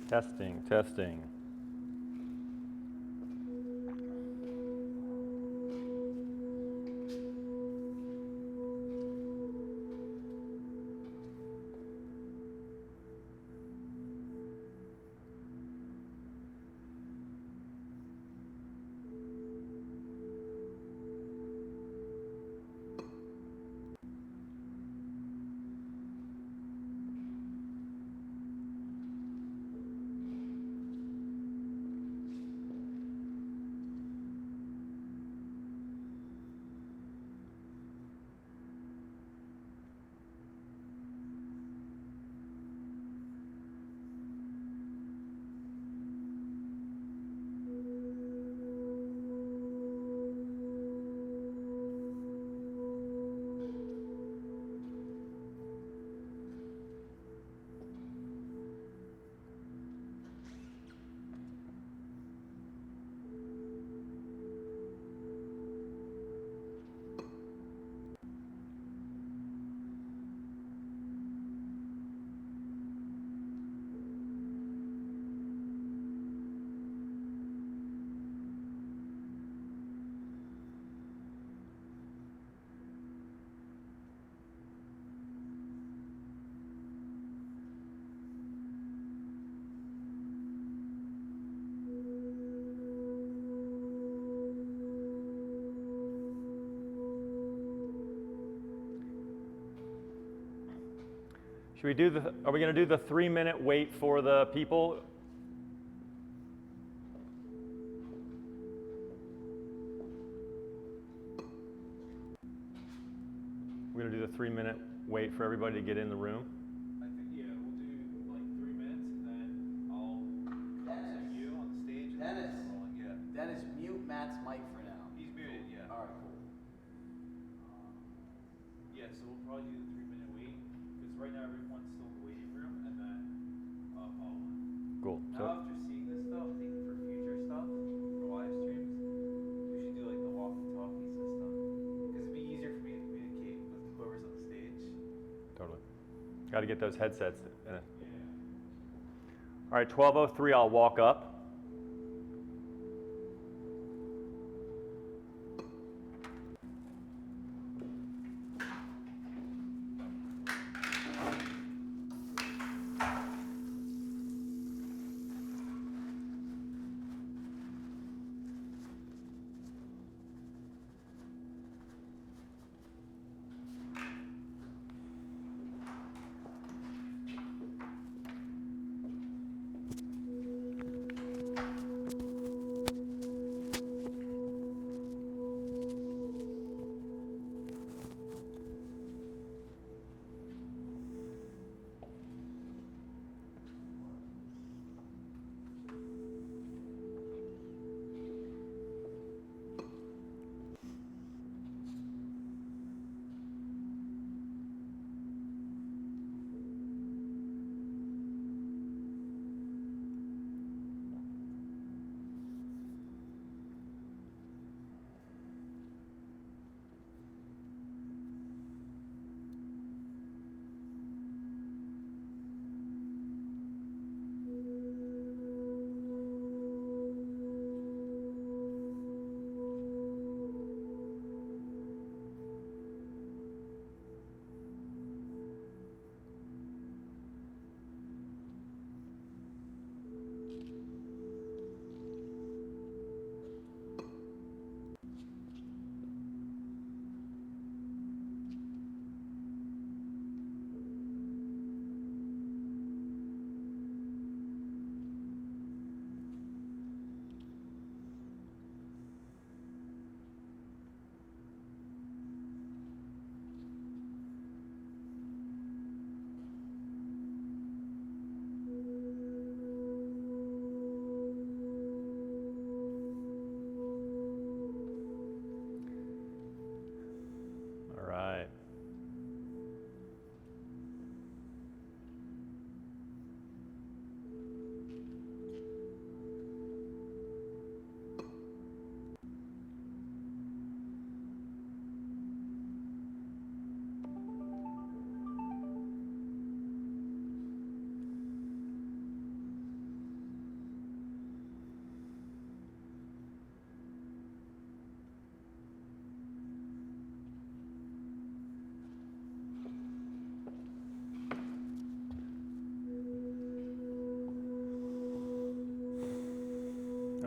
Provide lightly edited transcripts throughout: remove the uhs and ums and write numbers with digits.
Testing, testing. Should we do the, are we going to do the 3-minute wait for the people? We're going to do the 3-minute wait for everybody to get in the room. I think, yeah, we'll do like 3 minutes and then I'll contact you on the stage and then Dennis. we're rolling. Yeah. Dennis, mute Matt's mic for now. He's muted, yeah. All right, cool. Yeah, so we'll probably do the 3-minute wait because right now everyone's still in the waiting room and then follow on. Cool. Now after seeing this stuff, I think for future stuff, for live streams, we should do like the walkie-talkie system because it'd be easier for me to communicate with whoever's on the stage. Totally. Got to get those headsets. Yeah. All right, 12:03, I'll walk up.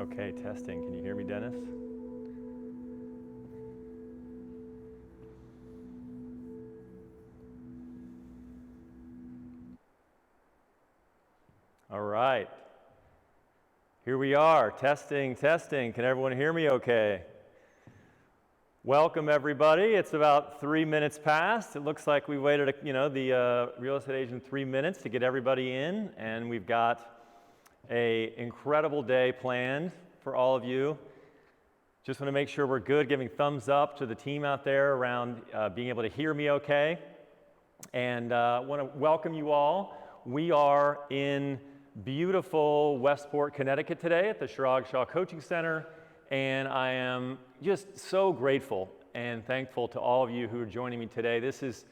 Okay, testing. Can you hear me, Dennis? All right. Here we are. Testing, testing. Can everyone hear me okay? Welcome, everybody. It's about 3 minutes past. It looks like we waited, the real estate agent 3 minutes to get everybody in, and we've got an incredible day planned for all of you. Just want to make sure we're good, giving thumbs up to the team out there around being able to hear me okay. And want to welcome you all. We are in beautiful Westport, Connecticut today at the Chirag Shah Coaching Center. And I am just so grateful and thankful to all of you who are joining me today. This is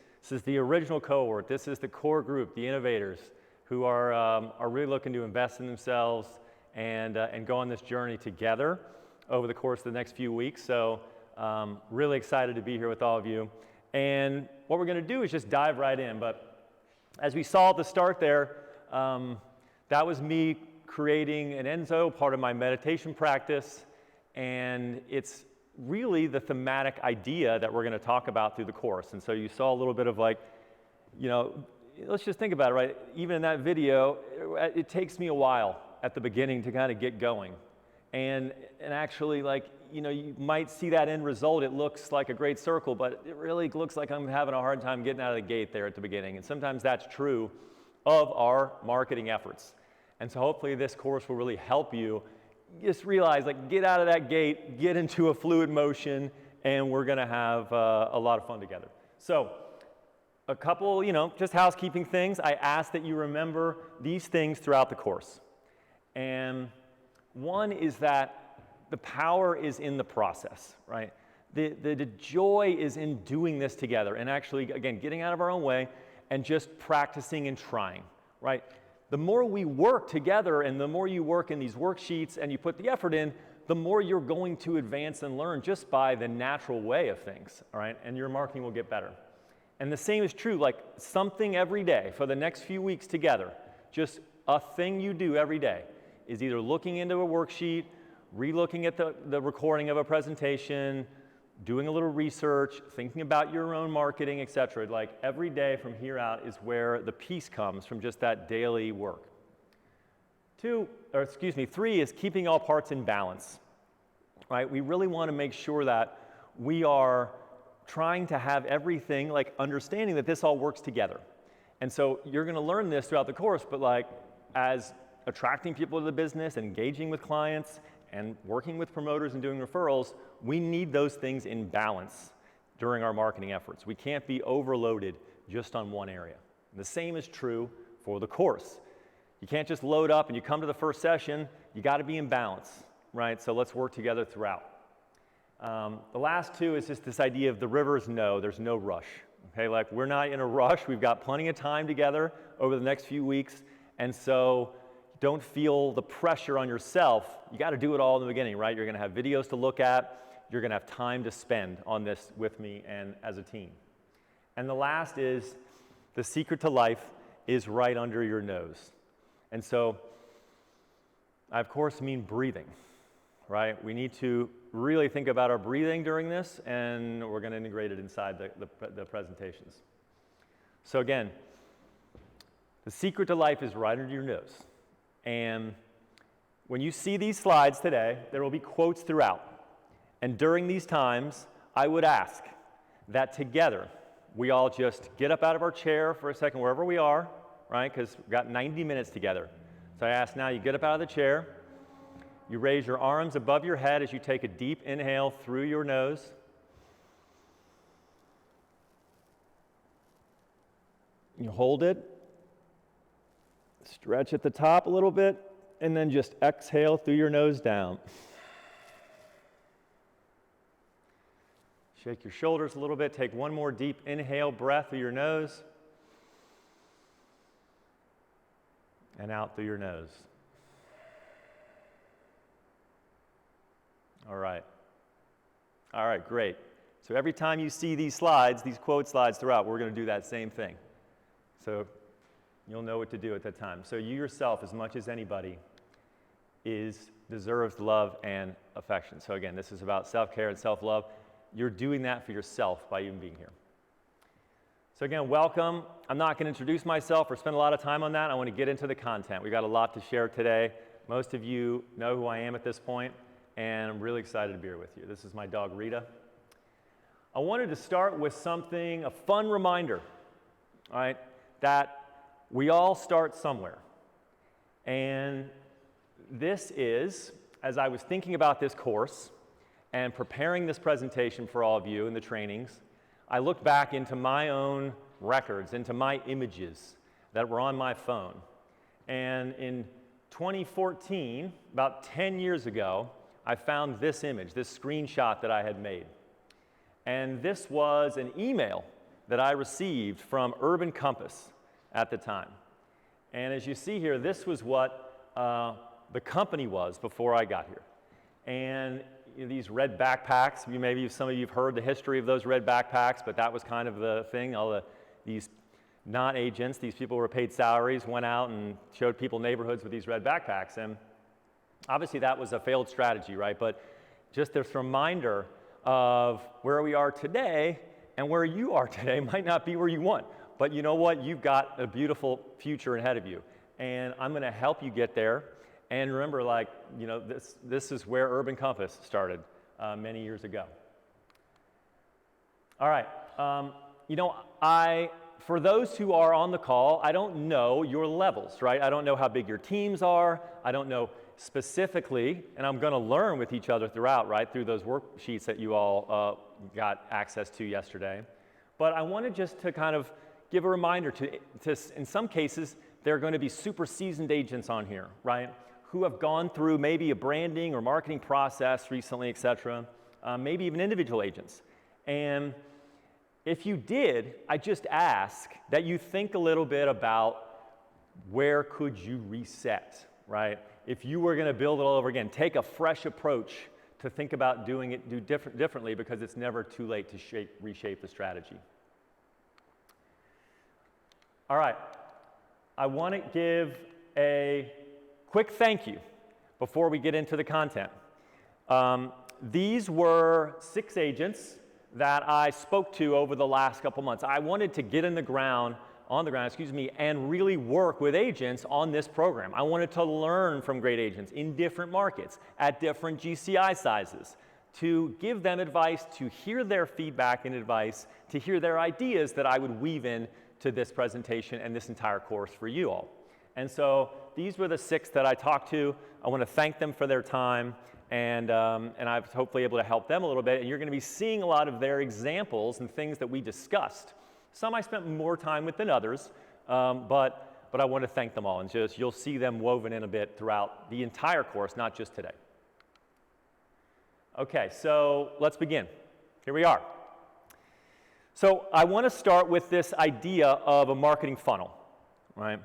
the original cohort. This is the core group, the innovators, who are really looking to invest in themselves and go on this journey together over the course of the next few weeks. So really excited to be here with all of you. And what we're going to do is just dive right in. But as we saw at the start there, that was me creating an Enzo, part of my meditation practice. And it's really the thematic idea that we're going to talk about through the course. And so you saw a little bit of let's just think about it, right? Even in that video, it takes me a while at the beginning to kind of get going. And actually, you might see that end result. It looks like a great circle, but it really looks like I'm having a hard time getting out of the gate there at the beginning. And sometimes that's true of our marketing efforts. And so hopefully this course will really help you just realize, get out of that gate, get into a fluid motion, and we're going to have a lot of fun together. So a couple, just housekeeping things. I ask that you remember these things throughout the course. And one is that the power is in the process, right? The joy is in doing this together and actually, again, getting out of our own way and just practicing and trying, right? The more we work together and the more you work in these worksheets and you put the effort in, the more you're going to advance and learn just by the natural way of things, all right? And your marketing will get better. And the same is true, something every day for the next few weeks together, just a thing you do every day is either looking into a worksheet, re-looking at the recording of a presentation, doing a little research, thinking about your own marketing, etc. Every day from here out is where the peace comes from just that daily work. 3 is keeping all parts in balance, right? We really want to make sure that we are trying to have everything, understanding that this all works together. And so you're going to learn this throughout the course, but as attracting people to the business, engaging with clients, and working with promoters and doing referrals, we need those things in balance during our marketing efforts. We can't be overloaded just on one area. The same is true for the course. You can't just load up and you come to the first session. You got to be in balance, right? So let's work together throughout. The last 2 is just this idea of the river's no, there's no rush. Okay, we're not in a rush. We've got plenty of time together over the next few weeks, and so don't feel the pressure on yourself. You got to do it all in the beginning, right? You're going to have videos to look at. You're going to have time to spend on this with me and as a team. And the last is the secret to life is right under your nose. And so I, of course, mean breathing, right? We need to really think about our breathing during this, and we're going to integrate it inside the presentations. So again, the secret to life is right under your nose. And when you see these slides today, there will be quotes throughout. And during these times, I would ask that together, we all just get up out of our chair for a second, wherever we are, right? Because we've got 90 minutes together. So I ask now, you get up out of the chair, you raise your arms above your head as you take a deep inhale through your nose. You hold it. Stretch at the top a little bit, and then just exhale through your nose down. Shake your shoulders a little bit. Take one more deep inhale breath through your nose. And out through your nose. All right. All right, great. So every time you see these slides, these quote slides throughout, we're going to do that same thing. So you'll know what to do at that time. So you yourself, as much as anybody, deserves love and affection. So again, this is about self-care and self-love. You're doing that for yourself by even being here. So again, welcome. I'm not going to introduce myself or spend a lot of time on that. I want to get into the content. We've got a lot to share today. Most of you know who I am at this point, and I'm really excited to be here with you. This is my dog, Rita. I wanted to start with something, a fun reminder, all right, that we all start somewhere. And this is, as I was thinking about this course and preparing this presentation for all of you in the trainings, I looked back into my own records, into my images that were on my phone. And in 2014, about 10 years ago, I found this image, this screenshot that I had made. And this was an email that I received from Urban Compass at the time. And as you see here, this was what the company was before I got here. And these red backpacks, maybe some of you have heard the history of those red backpacks, but that was kind of the thing. These non-agents, these people who were paid salaries, went out and showed people neighborhoods with these red backpacks. And obviously that was a failed strategy, right? But just this reminder of where we are today and where you are today might not be where you want. But you know what? You've got a beautiful future ahead of you. And I'm going to help you get there. And remember, this is where Urban Compass started many years ago. All right. For those who are on the call, I don't know your levels, right? I don't know how big your teams are. I don't know specifically, and I'm going to learn with each other throughout, right, through those worksheets that you all got access to yesterday. But I wanted just to kind of give a reminder to in some cases, there are going to be super seasoned agents on here, right, who have gone through maybe a branding or marketing process recently, et cetera, maybe even individual agents. And if you did, I just ask that you think a little bit about where could you reset, right? If you were going to build it all over again, take a fresh approach to think about do differently, because it's never too late to reshape the strategy. All right, I want to give a quick thank you before we get into the content. These were 6 agents that I spoke to over the last couple months. I wanted to get on the ground, and really work with agents on this program. I wanted to learn from great agents in different markets, at different GCI sizes, to give them advice, to hear their feedback and advice, to hear their ideas that I would weave in to this presentation and this entire course for you all. And so these were the 6 that I talked to. I want to thank them for their time, and I was hopefully able to help them a little bit. And you're going to be seeing a lot of their examples and things that we discussed. Some I spent more time with than others, but I want to thank them all. And just you'll see them woven in a bit throughout the entire course, not just today. Okay, so let's begin. Here we are. So I want to start with this idea of a marketing funnel, right?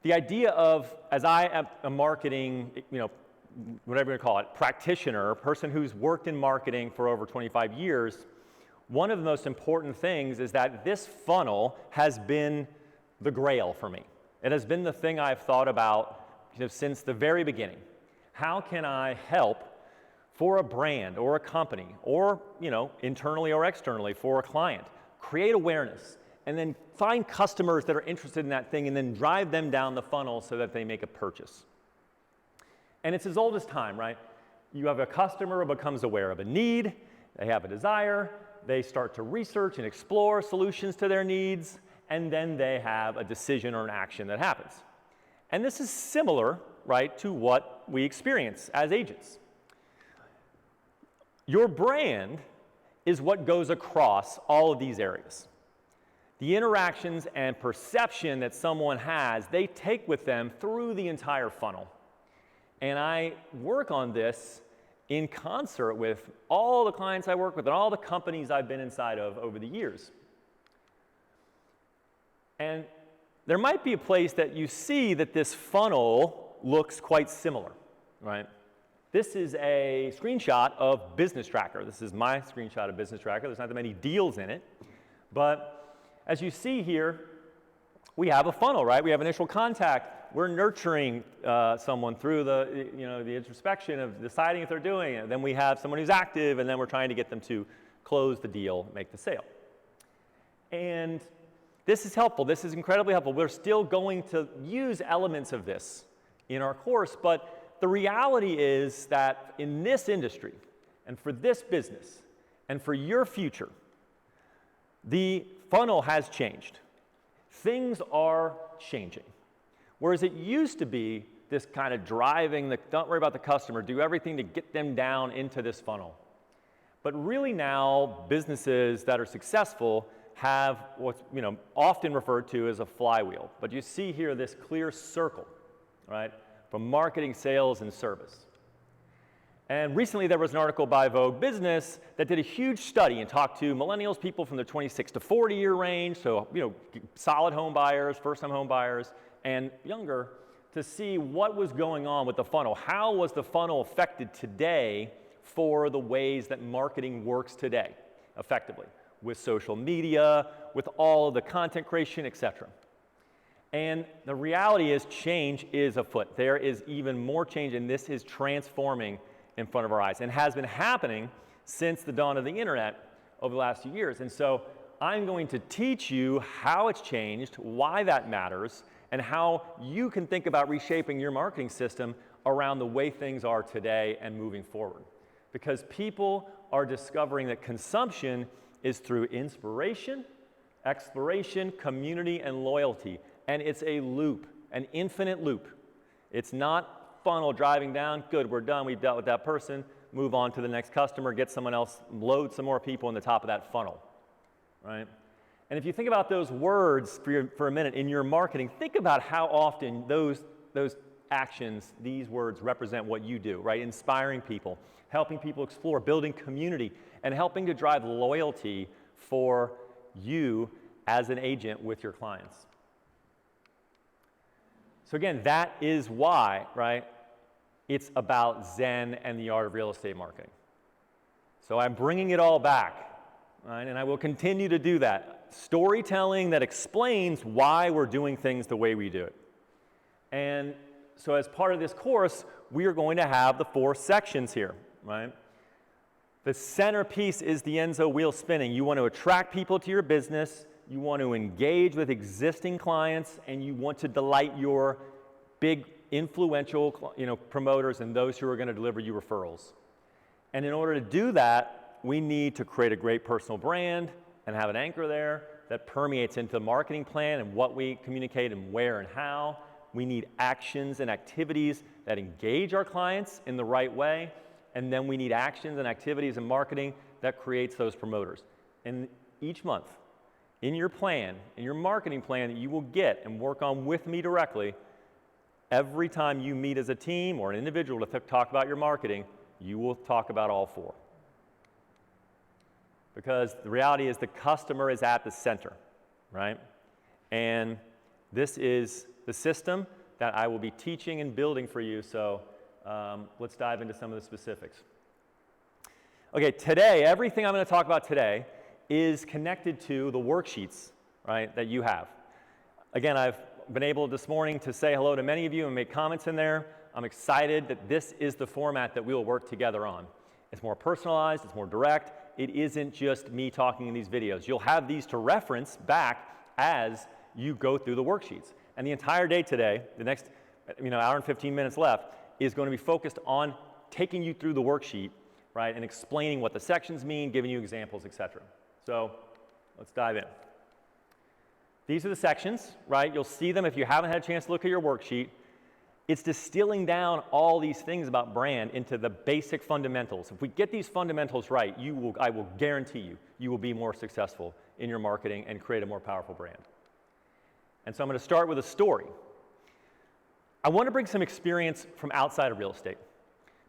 The idea of, as I am a marketing, whatever you call it, practitioner, a person who's worked in marketing for over 25 years, one of the most important things is that this funnel has been the grail for me. It has been the thing I've thought about since the very beginning. How can I help for a brand or a company or, internally or externally for a client, create awareness, and then find customers that are interested in that thing and then drive them down the funnel so that they make a purchase. And it's as old as time, right? You have a customer who becomes aware of a need, they have a desire, they start to research and explore solutions to their needs, and then they have a decision or an action that happens. And this is similar, right, to what we experience as agents. Your brand is what goes across all of these areas. The interactions and perception that someone has, they take with them through the entire funnel. And I work on this in concert with all the clients I work with and all the companies I've been inside of over the years. And there might be a place that you see that this funnel looks quite similar, right? This is a screenshot of Business Tracker. This is my screenshot of Business Tracker. There's not that many deals in it. But as you see here, we have a funnel, right? We have initial contact, we're nurturing someone through the introspection of deciding if they're doing it. Then we have someone who's active, and then we're trying to get them to close the deal, make the sale. And this is helpful. This is incredibly helpful. We're still going to use elements of this in our course, but the reality is that in this industry, and for this business, and for your future, the funnel has changed. Things are changing. Whereas it used to be this kind of driving, don't worry about the customer, do everything to get them down into this funnel. But really now, businesses that are successful have what's often referred to as a flywheel. But you see here this clear circle, right, from marketing, sales, and service. And recently there was an article by Vogue Business that did a huge study and talked to millennials, people from the 26 to 40 year range, so solid home buyers, first-time home buyers, and younger, to see what was going on with the funnel. How was the funnel affected today for the ways that marketing works today effectively, with social media, with all of the content creation, etc. And the reality is change is afoot. There is even more change, and this is transforming in front of our eyes and has been happening since the dawn of the internet over the last few years. And so I'm going to teach you how it's changed, why that matters, and how you can think about reshaping your marketing system around the way things are today and moving forward. Because people are discovering that consumption is through inspiration, exploration, community, and loyalty. And it's a loop, an infinite loop. It's not funnel driving down, good, we're done, we've dealt with that person, move on to the next customer, get someone else, load some more people in the top of that funnel, right? And if you think about those words for a minute in your marketing, think about how often those actions, these words represent what you do, right? Inspiring people, helping people explore, building community, and helping to drive loyalty for you as an agent with your clients. So again, that is why, right, it's about Zen and the art of real estate marketing. So I'm bringing it all back, right, and I will continue to do that. Storytelling that explains why we're doing things the way we do it. And so as part of this course, we are going to have the 4 sections here, right? The centerpiece is the Enzo wheel spinning. You want to attract people to your business, you want to engage with existing clients, and you want to delight your big influential promoters and those who are going to deliver you referrals. And in order to do that, we need to create a great personal brand and have an anchor there that permeates into the marketing plan and what we communicate and where and how. We need actions and activities that engage our clients in the right way, and then we need actions and activities and marketing that creates those promoters. And each month, in your plan, in your marketing plan that you will get and work on with me directly, every time you meet as a team or an individual to talk about your marketing, you will talk about all 4. Because the reality is the customer is at the center, right? And this is the system that I will be teaching and building for you, so let's dive into some of the specifics. Okay, today, everything I'm going to talk about today is connected to the worksheets, right, that you have. Again, I've been able this morning to say hello to many of you and make comments in there. I'm excited that this is the format that we will work together on. It's more personalized, it's more direct. It isn't just me talking in these videos. You'll have these to reference back as you go through the worksheets. And the entire day today, the next hour and 15 minutes left, is going to be focused on taking you through the worksheet, right, and explaining what the sections mean, giving you examples, etc. So let's dive in. These are the sections, right? You'll see them if you haven't had a chance to look at your worksheet. It's distilling down all these things about brand into the basic fundamentals. If we get these fundamentals right, I will guarantee you will be more successful in your marketing and create a more powerful brand. And so I'm going to start with a story. I want to bring some experience from outside of real estate,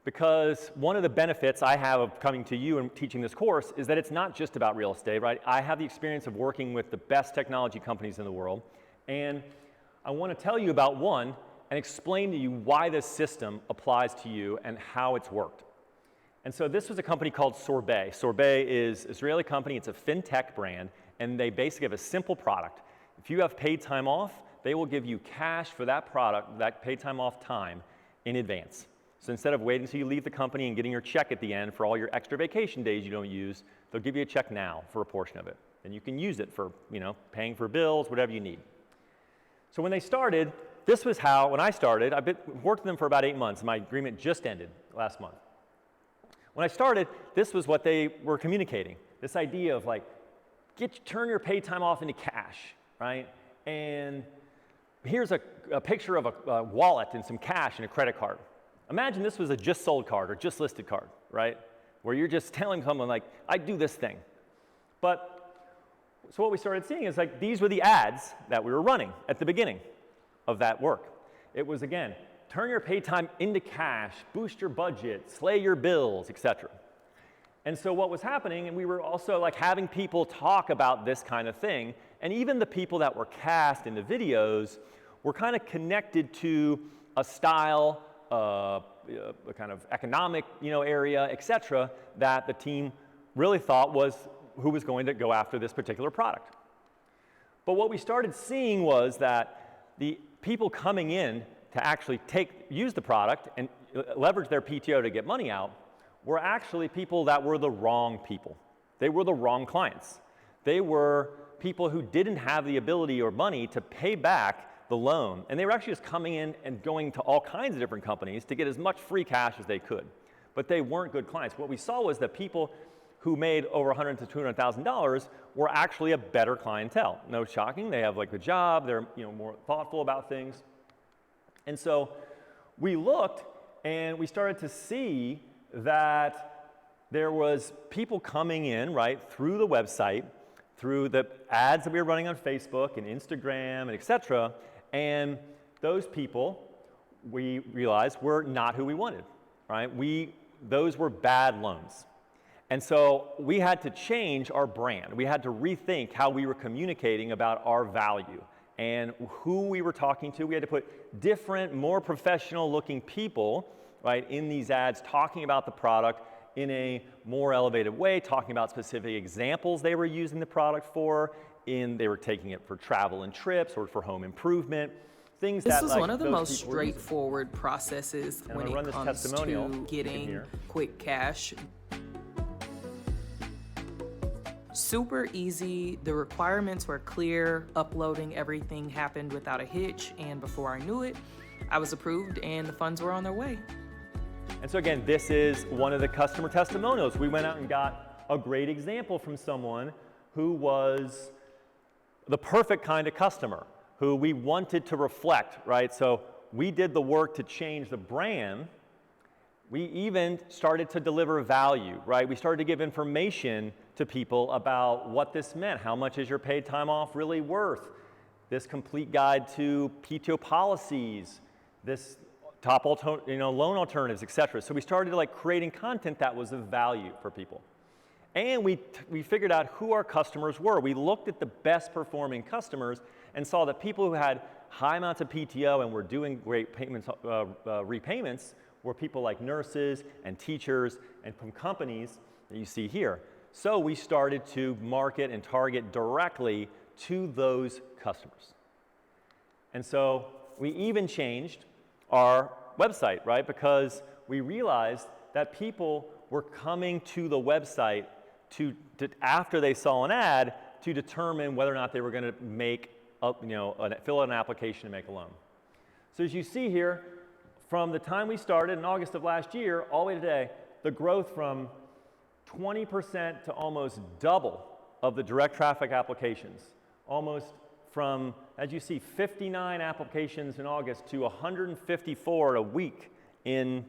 because one of the benefits I have of coming to you and teaching this course is that it's not just about real estate, right? I have the experience of working with the best technology companies in the world, and I want to tell you about one and explain to you why this system applies to you and how it's worked. And so this was a company called Sorbet. Sorbet is an Israeli company. It's a fintech brand, and they basically have a simple product. If you have paid time off, they will give you cash for that product, that paid time off time, in advance. So instead of waiting until you leave the company and getting your check at the end for all your extra vacation days you don't use, they'll give you a check now for a portion of it. And you can use it for, paying for bills, whatever you need. So when they started, this was how, when I started, I've worked with them for about 8 months. My agreement just ended last month. When I started, this was what they were communicating. This idea of like, turn your paid time off into cash, right? And here's a picture of a wallet and some cash and a credit card. Imagine this was a just sold card or just listed card, right? Where you're just telling someone like, I do this thing. So what we started seeing is like, these were the ads that we were running at the beginning of that work. It was, again, turn your paid time into cash, boost your budget, slay your bills, etc. And so what was happening, and we were also like having people talk about this kind of thing, and even the people that were cast in the videos were kind of connected to a style, a kind of economic, area, etc., that the team really thought was who was going to go after this particular product. But what we started seeing was that the people coming in to actually use the product and leverage their PTO to get money out were actually people that were the wrong people. They were the wrong clients. They were people who didn't have the ability or money to pay back the loan. And they were actually just coming in and going to all kinds of different companies to get as much free cash as they could. But they weren't good clients. What we saw was that people who made over $100,000 to $200,000 were actually a better clientele. No shocking, they have like a job, they're more thoughtful about things. And so we looked and we started to see that there was people coming in, right, through the website, through the ads that we were running on Facebook and Instagram and et cetera, and those people, we realized, were not who we wanted, right? Those were bad loans. And so we had to change our brand. We had to rethink how we were communicating about our value and who we were talking to. We had to put different, more professional looking people, right, in these ads talking about the product in a more elevated way, talking about specific examples they were using the product for. They were taking it for travel and trips or for home improvement. Things This that was like, one of the those most people were using. straightforward processes And when I'm gonna it run this comes testimonial to in getting here. quick cash. Super easy. The requirements were clear. Uploading everything happened without a hitch, and before I knew it, I was approved and the funds were on their way. And so again, this is one of the customer testimonials. We went out and got a great example from someone who was the perfect kind of customer, who we wanted to reflect, right? So we did the work to change the brand. We even started to deliver value, right? We started to give information to people about what this meant. How much is your paid time off really worth? This complete guide to PTO policies, this top loan alternatives, et cetera. So we started like creating content that was of value for people. And we figured out who our customers were. We looked at the best performing customers and saw that people who had high amounts of PTO and were doing great repayments were people like nurses and teachers and from companies that you see here. So we started to market and target directly to those customers. And so we even changed our website, right? Because we realized that people were coming to the website to after they saw an ad to determine whether or not they were going to fill out an application to make a loan. So as you see here, from the time we started in August of last year all the way to today, the growth from 20% to almost double of the direct traffic applications, almost from, as you see, 59 applications in August to 154 a week in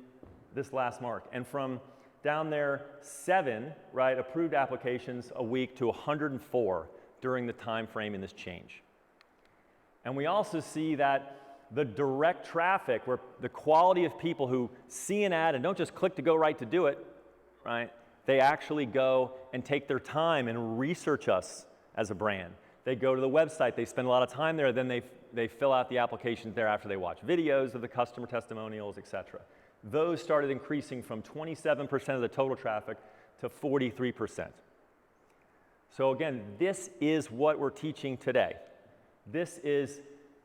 this last mark, and from down there 7, right, approved applications a week to 104 during the time frame in this change. And we also see that the direct traffic, where the quality of people who see an ad and don't just click to go right to do it, right? They actually go and take their time and research us as a brand. They go to the website, they spend a lot of time there, then they fill out the applications there after they watch videos of the customer testimonials, et cetera. Those started increasing from 27% of the total traffic to 43%. So again, this is what we're teaching today. This is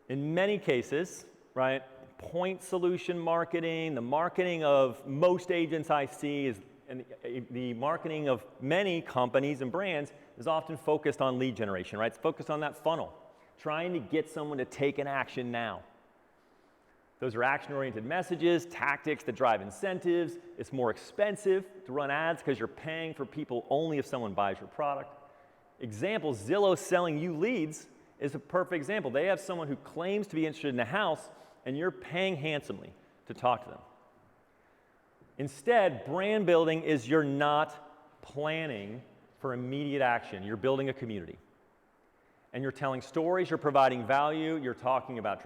In many cases, right, point solution marketing, the marketing of most agents I see is, and the marketing of many companies and brands is often focused on lead generation, right? It's focused on that funnel, trying to get someone to take an action now. Those are action-oriented messages, tactics that drive incentives. It's more expensive to run ads because you're paying for people only if someone buys your product. Example, Zillow selling you leads is a perfect example. They have someone who claims to be interested in a house, and you're paying handsomely to talk to them. Instead, brand building is you're not planning for immediate action. You're building a community. And you're telling stories, you're providing value, you're talking about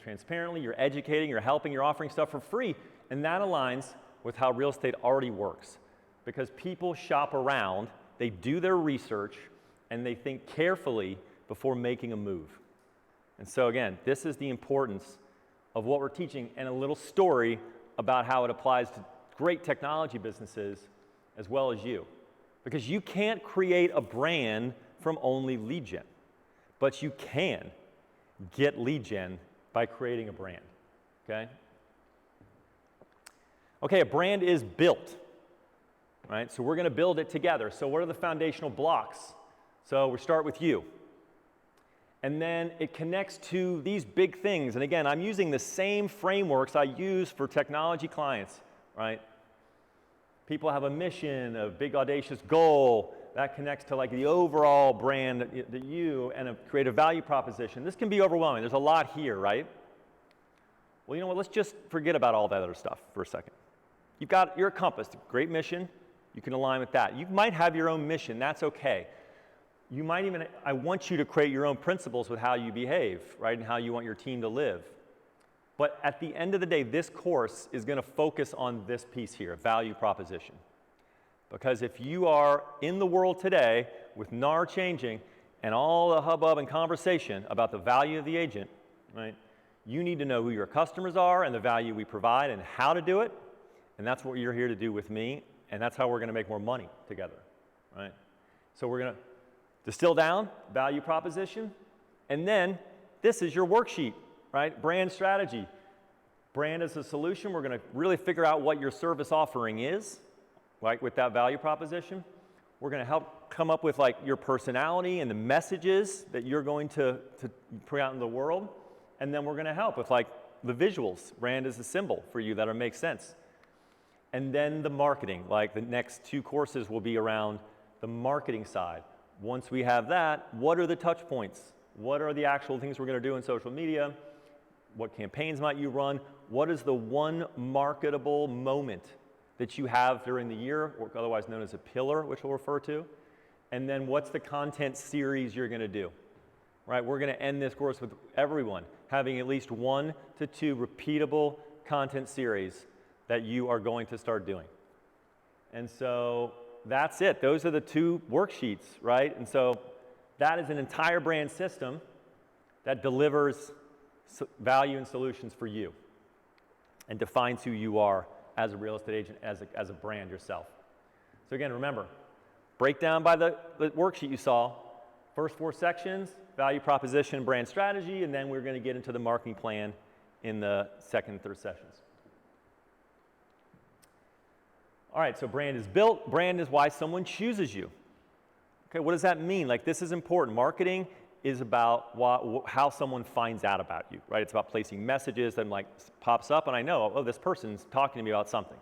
transparently, you're educating, you're helping, you're offering stuff for free. And that aligns with how real estate already works. Because people shop around, they do their research, and they think carefully before making a move. And so again, this is the importance of what we're teaching, and a little story about how it applies to great technology businesses as well as you. Because you can't create a brand from only lead gen. But you can get lead gen by creating a brand, okay? Okay, a brand is built, right? So we're gonna build it together. So what are the foundational blocks? So we start with you. And then it connects to these big things. And again, I'm using the same frameworks I use for technology clients, right? People have a mission, a big audacious goal, that connects to like the overall brand that you and a creative value proposition. This can be overwhelming. There's a lot here, right? Well, you know what? Let's just forget about all that other stuff for a second. You're a compass, great mission. You can align with that. You might have your own mission. That's okay. You might even, I want you to create your own principles with how you behave, right? And how you want your team to live. But at the end of the day, this course is going to focus on this piece here, value proposition. Because if you are in the world today with NAR changing and all the hubbub and conversation about the value of the agent, right, you need to know who your customers are and the value we provide and how to do it. And that's what you're here to do with me. And that's how we're going to make more money together, right? So we're going to distill down value proposition. And then this is your worksheet, right? Brand strategy. Brand as a solution. We're going to really figure out what your service offering is. Like with that value proposition, we're going to help come up with like your personality and the messages that you're going to put out in the world, and then we're going to help with like the visuals. Brand is a symbol for you that'll make sense, and then the marketing. Like the next 2 courses will be around the marketing side. Once we have that, what are the touch points? What are the actual things we're going to do in social media? What campaigns might you run? What is the one marketable moment that you have during the year, or otherwise known as a pillar, which we'll refer to? And then what's the content series you're going to do? Right? We're going to end this course with everyone having at least 1 to 2 repeatable content series that you are going to start doing. And so that's it. Those are the 2 worksheets, right? And so that is an entire brand system that delivers value and solutions for you and defines who you are as a real estate agent, as a brand yourself. So again, remember, break down by the worksheet you saw. First 4 sections, value proposition, brand strategy, and then we're going to get into the marketing plan in the second and third sessions. All right, so brand is built. Brand is why someone chooses you. Okay, what does that mean? Like, this is important. Marketing is about how someone finds out about you, right? It's about placing messages that like pops up and I know, oh, this person's talking to me about something.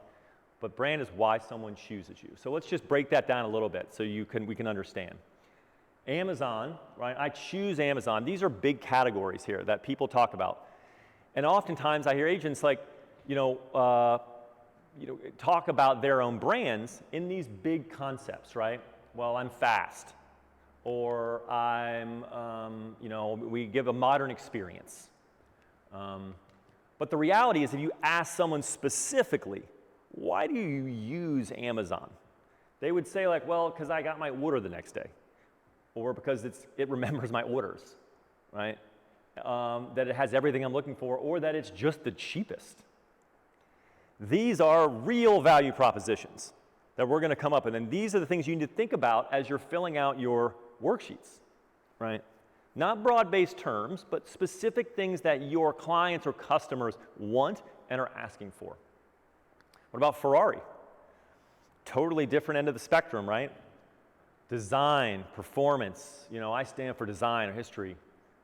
But brand is why someone chooses you. So let's just break that down a little bit so we can understand. Amazon, right? I choose Amazon. These are big categories here that people talk about. And oftentimes I hear agents like, talk about their own brands in these big concepts, right? Well, I'm fast. Or we give a modern experience. But the reality is if you ask someone specifically, why do you use Amazon? They would say like, well, because I got my order the next day. Or because it remembers my orders, right? That it has everything I'm looking for, or that it's just the cheapest. These are real value propositions that we're going to come up with. And these are the things you need to think about as you're filling out your worksheets, right? Not broad-based terms, but specific things that your clients or customers want and are asking for. What about Ferrari? Totally different end of the spectrum, right? Design, performance, I stand for design or history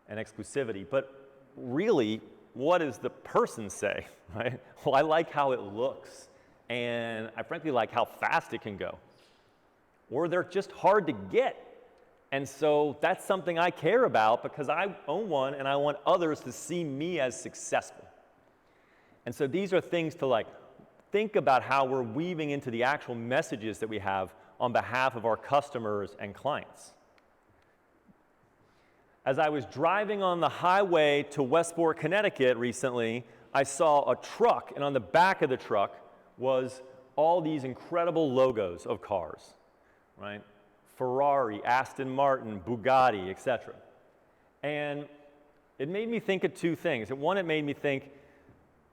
and exclusivity, but really, what does the person say, right? Well, I like how it looks, and I frankly like how fast it can go. Or they're just hard to get. And so that's something I care about because I own one and I want others to see me as successful. And so these are things to think about how we're weaving into the actual messages that we have on behalf of our customers and clients. As I was driving on the highway to Westport, Connecticut recently, I saw a truck, and on the back of the truck was all these incredible logos of cars, right? Ferrari, Aston Martin, Bugatti, etc. And it made me think of two things. One, it made me think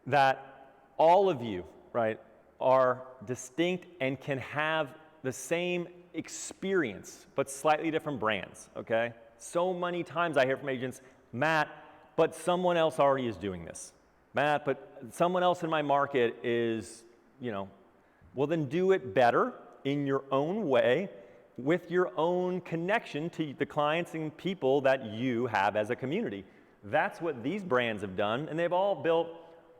that all of you, right, are distinct and can have the same experience, but slightly different brands, okay? So many times I hear from agents, Matt, but someone else already is doing this. Matt, but someone else in my market is, well then do it better in your own way with your own connection to the clients and people that you have as a community. That's what these brands have done, and they've all built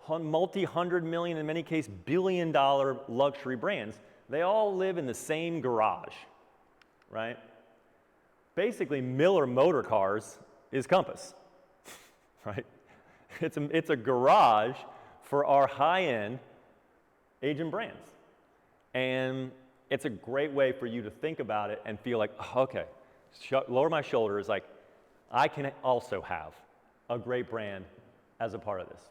multi-hundred million, in many cases billion-dollar luxury brands. They all live in the same garage, right? Basically, Miller Motor Cars is Compass, right? It's a garage for our high-end agent brands. And it's a great way for you to think about it and feel like, okay, lower my shoulders, I can also have a great brand as a part of this.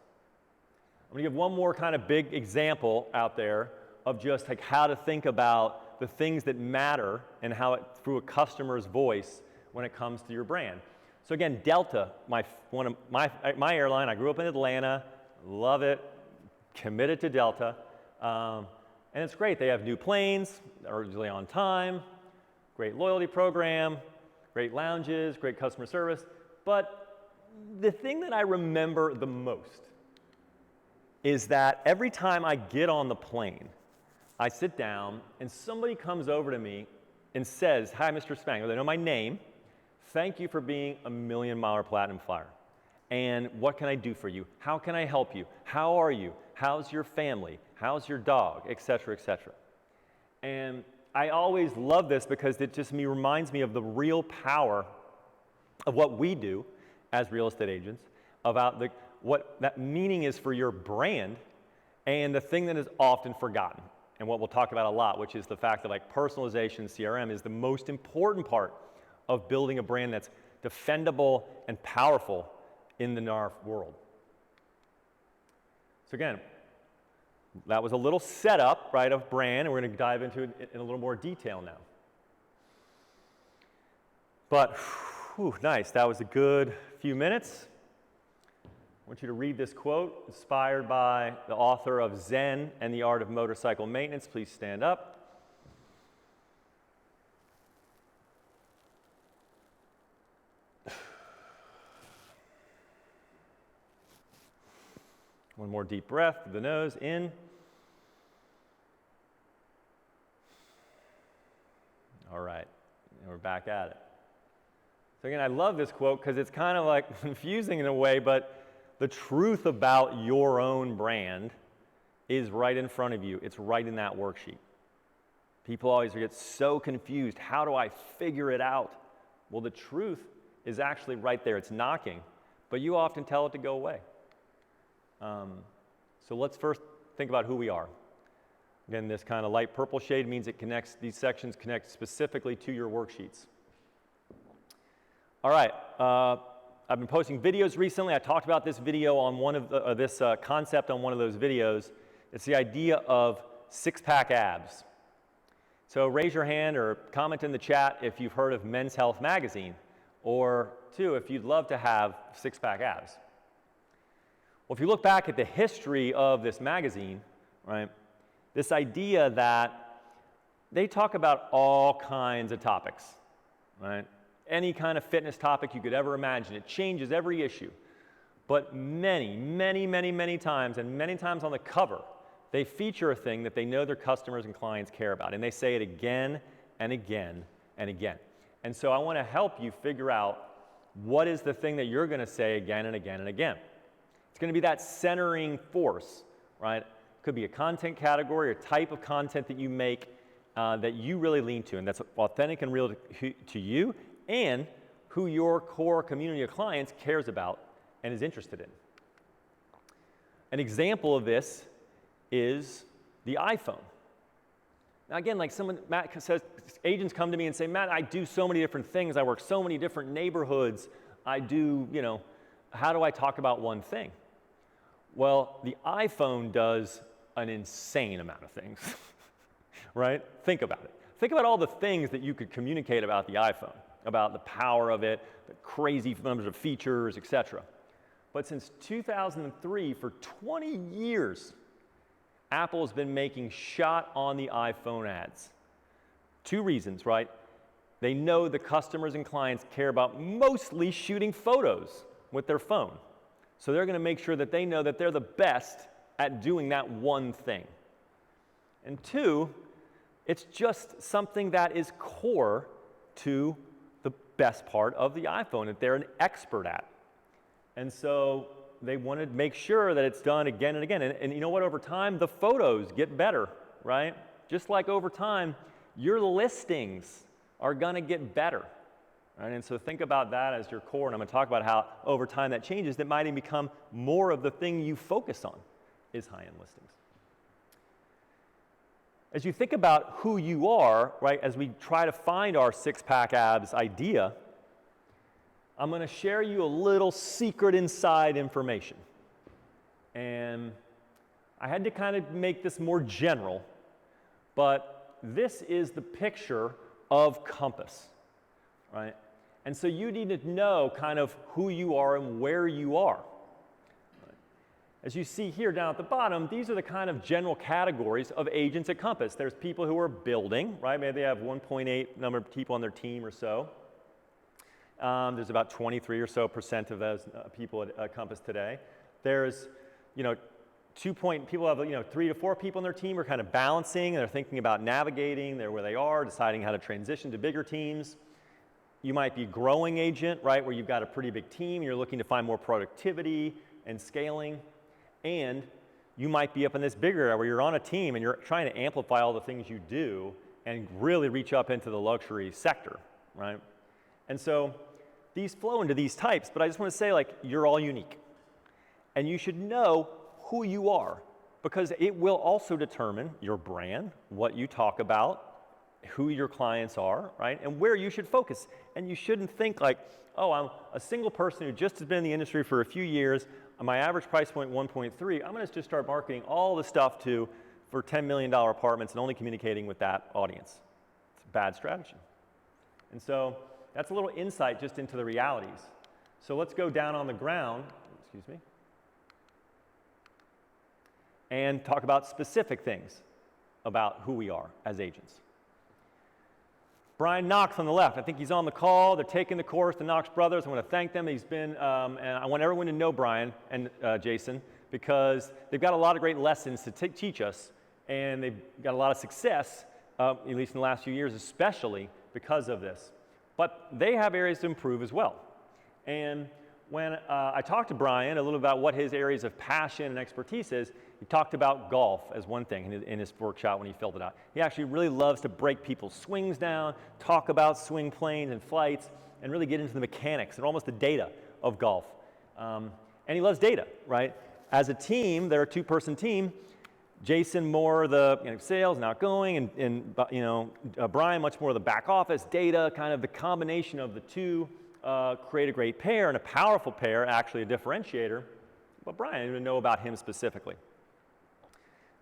I'm gonna give one more kind of big example out there of just how to think about the things that matter and how through a customer's voice when it comes to your brand. So again, Delta, my airline, I grew up in Atlanta, love it, committed to Delta. And it's great. They have new planes, they're usually on time, great loyalty program, great lounges, great customer service. But the thing that I remember the most is that every time I get on the plane, I sit down and somebody comes over to me and says, hi, Mr. Spangler. They know my name. Thank you for being a $1 million Platinum Flyer. And what can I do for you? How can I help you? How are you? How's your family? How's your dog? Et cetera, et cetera. And I always love this because it just reminds me of the real power of what we do as real estate agents, about what that meaning is for your brand, and the thing that is often forgotten, and what we'll talk about a lot, which is the fact that personalization CRM is the most important part of building a brand that's defendable and powerful in the NAR world. So again, that was a little setup, right, of brand, and we're going to dive into it in a little more detail now. But, nice, that was a good few minutes. I want you to read this quote, inspired by the author of Zen and the Art of Motorcycle Maintenance. Please stand up. One more deep breath through the nose, in. All right, and we're back at it. So again, I love this quote because it's kind of confusing in a way, but the truth about your own brand is right in front of you. It's right in that worksheet. People always get so confused. How do I figure it out? Well, the truth is actually right there. It's knocking, but you often tell it to go away. So let's first think about who we are. Again, this kind of light purple shade means these sections connect specifically to your worksheets. All right, I've been posting videos recently. I talked about this video on one of this concept on one of those videos. It's the idea of six-pack abs. So raise your hand or comment in the chat if you've heard of Men's Health magazine, or two, if you'd love to have six-pack abs. Well, if you look back at the history of this magazine, right, this idea that they talk about all kinds of topics, right? any kind of fitness topic you could ever imagine. It changes every issue. But many, many, many, many times, and many times on the cover, they feature a thing that they know their customers and clients care about, and they say it again and again and again. And so I want to help you figure out what is the thing that you're going to say again and again and again. It's going to be that centering force, right? It could be a content category or type of content that you make that you really lean to, and that's authentic and real to you and who your core community of clients cares about and is interested in. An example of this is the iPhone. Now again, like Matt says, agents come to me and say, Matt, I do so many different things. I work so many different neighborhoods. I do, how do I talk about one thing? Well, the iPhone does an insane amount of things, right? Think about it. Think about all the things that you could communicate about the iPhone, about the power of it, the crazy numbers of features, etc. But since 2003, for 20 years, Apple has been making shot on the iPhone ads. Two reasons, right? They know the customers and clients care about mostly shooting photos with their phone. So they're going to make sure that they know that they're the best at doing that one thing. And two, it's just something that is core to the best part of the iPhone that they're an expert at. And so they want to make sure that it's done again and again. And you know what? Over time, the photos get better, right? Just like over time, your listings are going to get better. Right? And so think about that as your core. And I'm going to talk about how over time that changes. That might even become more of the thing you focus on is high-end listings. As you think about who you are, right, as we try to find our six-pack abs idea, I'm going to share you a little secret inside information. And I had to kind of make this more general, but this is the picture of Compass, right? And so you need to know kind of who you are and where you are. As you see here down at the bottom, these are the kind of general categories of agents at Compass. There's people who are building, right? Maybe they have 1.8 number of people on their team or so. There's about 23% or so of those people at Compass today. There's, people have, 3 to 4 people on their team are kind of balancing, and they're thinking about navigating where they are, deciding how to transition to bigger teams. You might be growing agent, right, where you've got a pretty big team, you're looking to find more productivity and scaling. And you might be up in this bigger area where you're on a team and you're trying to amplify all the things you do and really reach up into the luxury sector, right? And so these flow into these types, but I just want to say, you're all unique. And you should know who you are, because it will also determine your brand, what you talk about, who your clients are, right? And where you should focus. And you shouldn't think I'm a single person who just has been in the industry for a few years, my average price point 1.3, I'm going to just start marketing all the stuff for $10 million apartments and only communicating with that audience. It's a bad strategy. And so that's a little insight just into the realities. So let's go down on the ground, and talk about specific things about who we are as agents. Brian Knox on the left, I think he's on the call. They're taking the course, the Knox brothers. I want to thank them. He's been, and I want everyone to know Brian and Jason, because they've got a lot of great lessons to teach us, and they've got a lot of success, at least in the last few years, especially because of this. But they have areas to improve as well. And when I talked to Brian a little about what his areas of passion and expertise is, he talked about golf as one thing in his workshop when he filled it out. He actually really loves to break people's swings down, talk about swing planes and flights, and really get into the mechanics and almost the data of golf. And he loves data, right? As a team, they're a two-person team. Jason more the sales and outgoing, and Brian much more the back office, data, kind of the combination of the two create a great pair and a powerful pair, actually a differentiator. But Brian, I didn't even know about him specifically.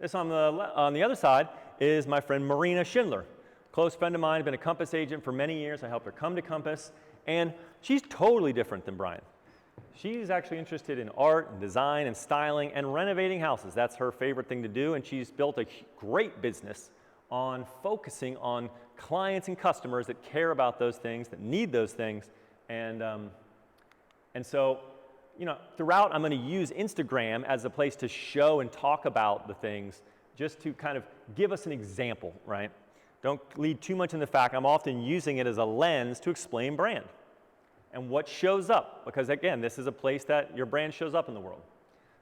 This on the other side is my friend Marina Schindler, close friend of mine, been a Compass agent for many years. I helped her come to Compass, and she's totally different than Brian. She's actually interested in art and design and styling and renovating houses. That's her favorite thing to do, and she's built a great business on focusing on clients and customers that care about those things, that need those things. And so, you know, throughout I'm going to use Instagram as a place to show and talk about the things, just to kind of give us an example, right? Don't lead too much in the fact I'm often using it as a lens to explain brand and what shows up, because again, this is a place that your brand shows up in the world.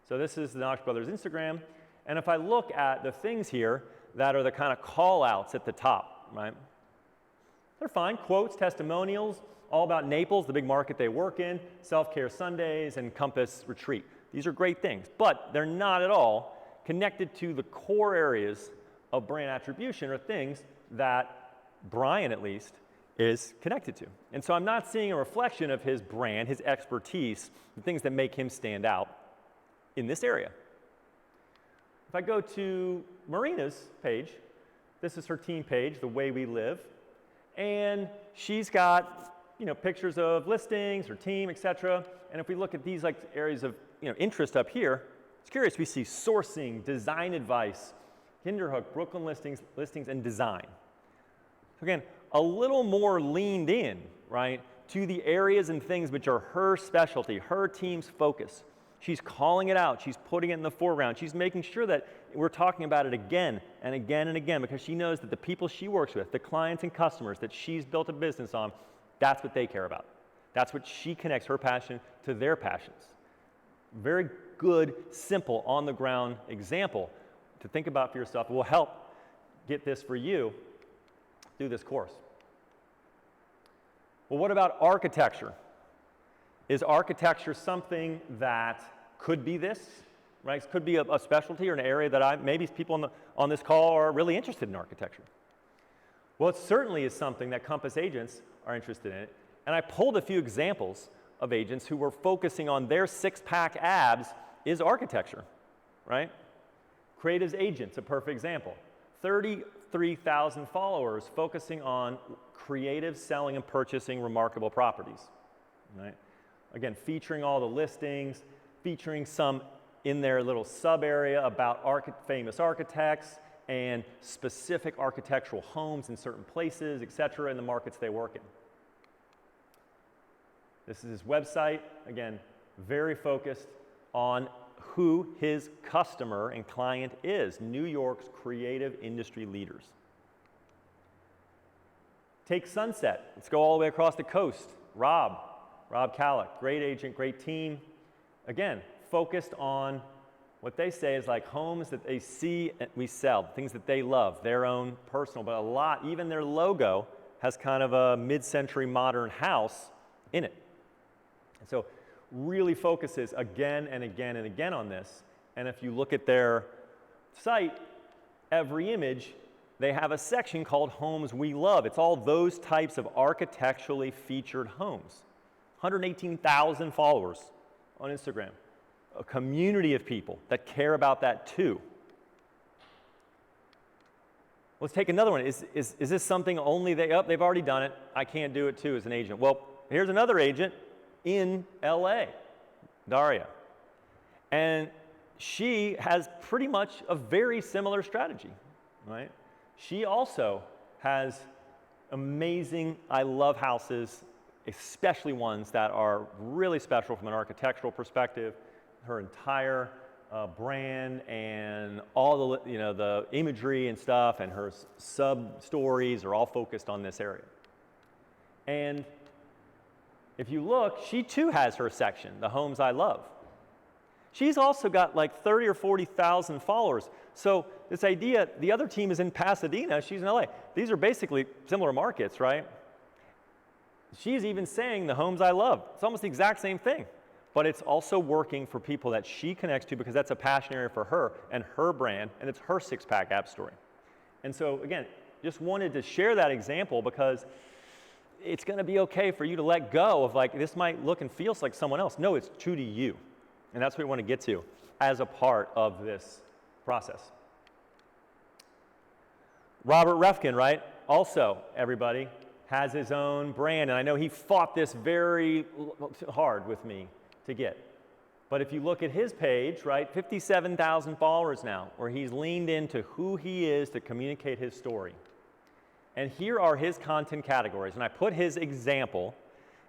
So this is the Knox Brothers Instagram, and if I look at the things here that are the kind of call outs at the top, right? They're fine, quotes, testimonials, all about Naples, the big market they work in, self-care Sundays, and Compass Retreat. These are great things, but they're not at all connected to the core areas of brand attribution, or things that Brian, at least, is connected to. And so I'm not seeing a reflection of his brand, his expertise, the things that make him stand out in this area. If I go to Marina's page, this is her team page, The Way We Live, and she's got, you know, pictures of listings, her team, etc. And if we look at these like areas of, you know, interest up here, it's curious. We see sourcing, design advice, Kinderhook, Brooklyn listings, and design. So again, a little more leaned in, right, to the areas and things which are her specialty, her team's focus. She's calling it out. She's putting it in the foreground. She's making sure that we're talking about it again and again and again, because she knows that the people she works with, the clients and customers that she's built a business on, that's what they care about. That's what she connects her passion to their passions. Very good, simple, on-the-ground example to think about for yourself. It will help get this for you through this course. Well, what about architecture? Is architecture something that could be this, right? It could be a specialty or an area that maybe people on this call are really interested in architecture. Well, it certainly is something that Compass agents are interested in. And I pulled a few examples of agents who were focusing on their six-pack abs is architecture, right? Creative's Agent's a perfect example. 33,000 followers focusing on creative selling and purchasing remarkable properties, right? Again, featuring all the listings, featuring some in their little sub area about famous architects and specific architectural homes in certain places, etc., in the markets they work in. This is his website. Again, very focused on who his customer and client is, New York's creative industry leaders. Take Sunset. Let's go all the way across the coast. Rob Kallick, great agent, great team. Again, focused on what they say is like homes that they see and we sell, things that they love, their own personal, but a lot, even their logo has kind of a mid-century modern house in it. And so really focuses again and again and again on this. And if you look at their site, every image, they have a section called Homes We Love. It's all those types of architecturally featured homes. 118,000 followers on Instagram. A community of people that care about that too. Let's take another one. Is this something only they've already done it, I can't do it too as an agent. Well, here's another agent in LA, Daria. And she has pretty much a very similar strategy, right? She also has amazing, I love houses, especially ones that are really special from an architectural perspective. Her entire brand and all the, the imagery and stuff and her sub-stories are all focused on this area. And if you look, she too has her section, the Homes I Love. She's also got like 30 or 40,000 followers. So this idea, the other team is in Pasadena, she's in LA. These are basically similar markets, right? She's even saying the Homes I Love. It's almost the exact same thing. But it's also working for people that she connects to because that's a passion area for her and her brand, and it's her six-pack app story. And so again, just wanted to share that example because it's going to be okay for you to let go of like, this might look and feel like someone else. No, it's true to you. And that's what we want to get to as a part of this process. Robert Refkin, right? Also, everybody, has his own brand. And I know he fought this very hard with me to get. But if you look at his page, right, 57,000 followers now, where he's leaned into who he is to communicate his story. And here are his content categories. And I put his example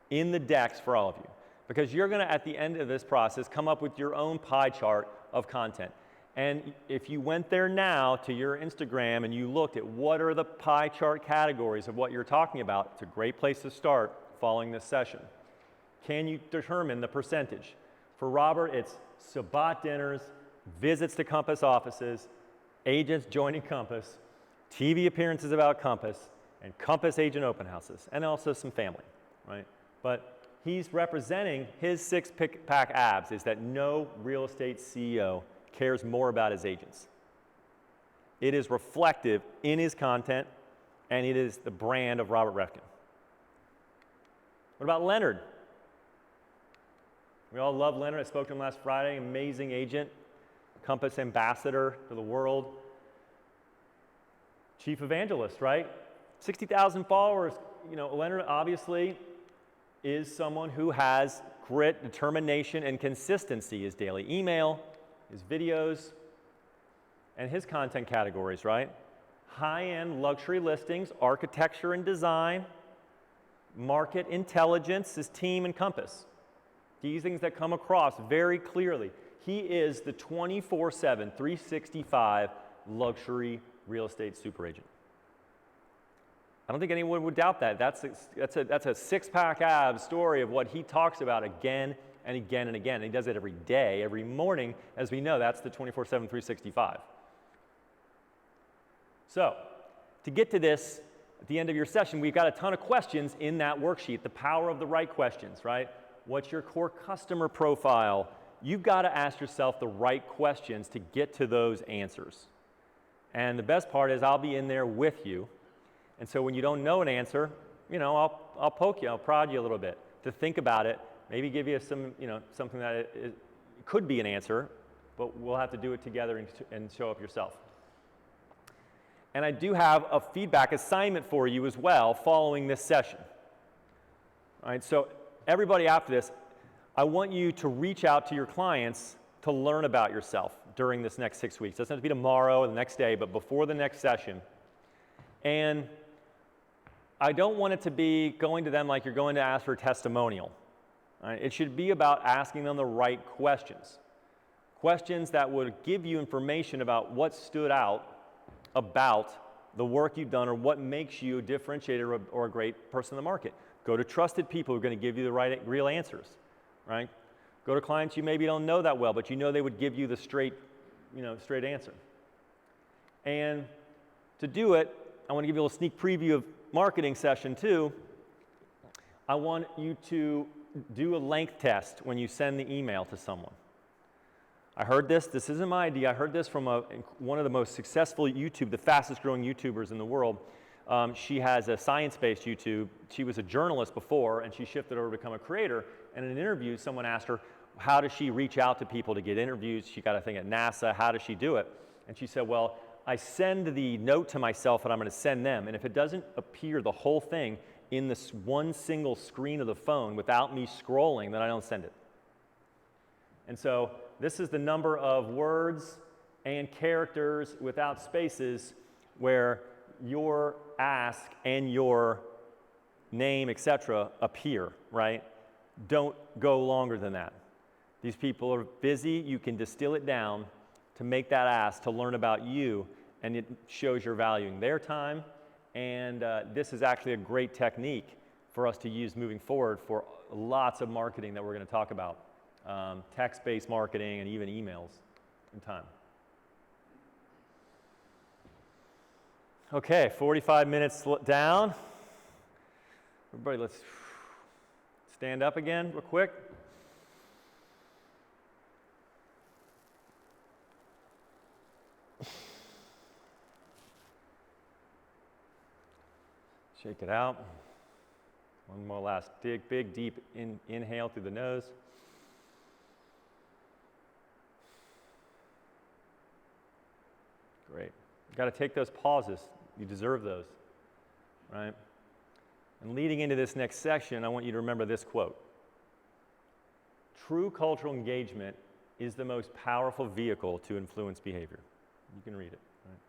in the decks for all of you, because you're going to, at the end of this process, come up with your own pie chart of content. And if you went there now to your Instagram and you looked at what are the pie chart categories of what you're talking about, it's a great place to start following this session. Can you determine the percentage? For Robert, it's Sabbat dinners, visits to Compass offices, agents joining Compass, TV appearances about Compass, and Compass agent open houses, and also some family, right? But he's representing his six-pack abs is that no real estate CEO cares more about his agents. It is reflective in his content, and it is the brand of Robert Refkin. What about Leonard? We all love Leonard. I spoke to him last Friday, amazing agent, Compass ambassador to the world, chief evangelist, right? 60,000 followers. You know, Leonard obviously is someone who has grit, determination, and consistency. His daily email, his videos, and his content categories, right? High-end luxury listings, architecture and design, market intelligence, his team and Compass. These things that come across very clearly. He is the 24/7, 365 luxury real estate super agent. I don't think anyone would doubt that. That's a six-pack abs story of what he talks about again and again and again. And he does it every day, every morning. As we know, that's the 24/7, 365. So, to get to this, at the end of your session, we've got a ton of questions in that worksheet, the power of the right questions, right? What's your core customer profile? You've got to ask yourself the right questions to get to those answers. And the best part is I'll be in there with you. And so when you don't know an answer, you know, I'll poke you, I'll prod you a little bit to think about it, maybe give you some, you know, something that it could be an answer, but we'll have to do it together and show up yourself. And I do have a feedback assignment for you as well following this session. All right, so everybody after this, I want you to reach out to your clients to learn about yourself during this next 6 weeks. It doesn't have to be tomorrow or the next day, but before the next session. And I don't want it to be going to them like you're going to ask for a testimonial. Right? It should be about asking them the right questions. Questions that would give you information about what stood out about the work you've done or what makes you a differentiator or a great person in the market. Go to trusted people who are going to give you the right, real answers, right? Go to clients you maybe don't know that well, but you know they would give you the straight answer. And to do it, I want to give you a little sneak preview of marketing session 2. I want you to do a length test when you send the email to someone. I heard this isn't my idea, I heard this from one of the most successful the fastest growing YouTubers in the world. She has a science-based YouTube. She was a journalist before, and she shifted over to become a creator. And in an interview, someone asked her, how does she reach out to people to get interviews? She got a thing at NASA, how does she do it? And she said, well, I send the note to myself that I'm going to send them, and if it doesn't appear the whole thing in this one single screen of the phone without me scrolling, then I don't send it. And so this is the number of words and characters without spaces where your ask and your name, etc., appear, right? Don't go longer than that. These people are busy. You can distill it down to make that ask, to learn about you, and it shows you're valuing their time. And this is actually a great technique for us to use moving forward for lots of marketing that we're going to talk about. Text-based marketing and even emails in time. Okay, 45 minutes down. Everybody, let's stand up again real quick. Shake it out. One more last big deep inhale through the nose. Great. You've got to take those pauses. You deserve those, right? And leading into this next section, I want you to remember this quote. True cultural engagement is the most powerful vehicle to influence behavior. You can read it, right?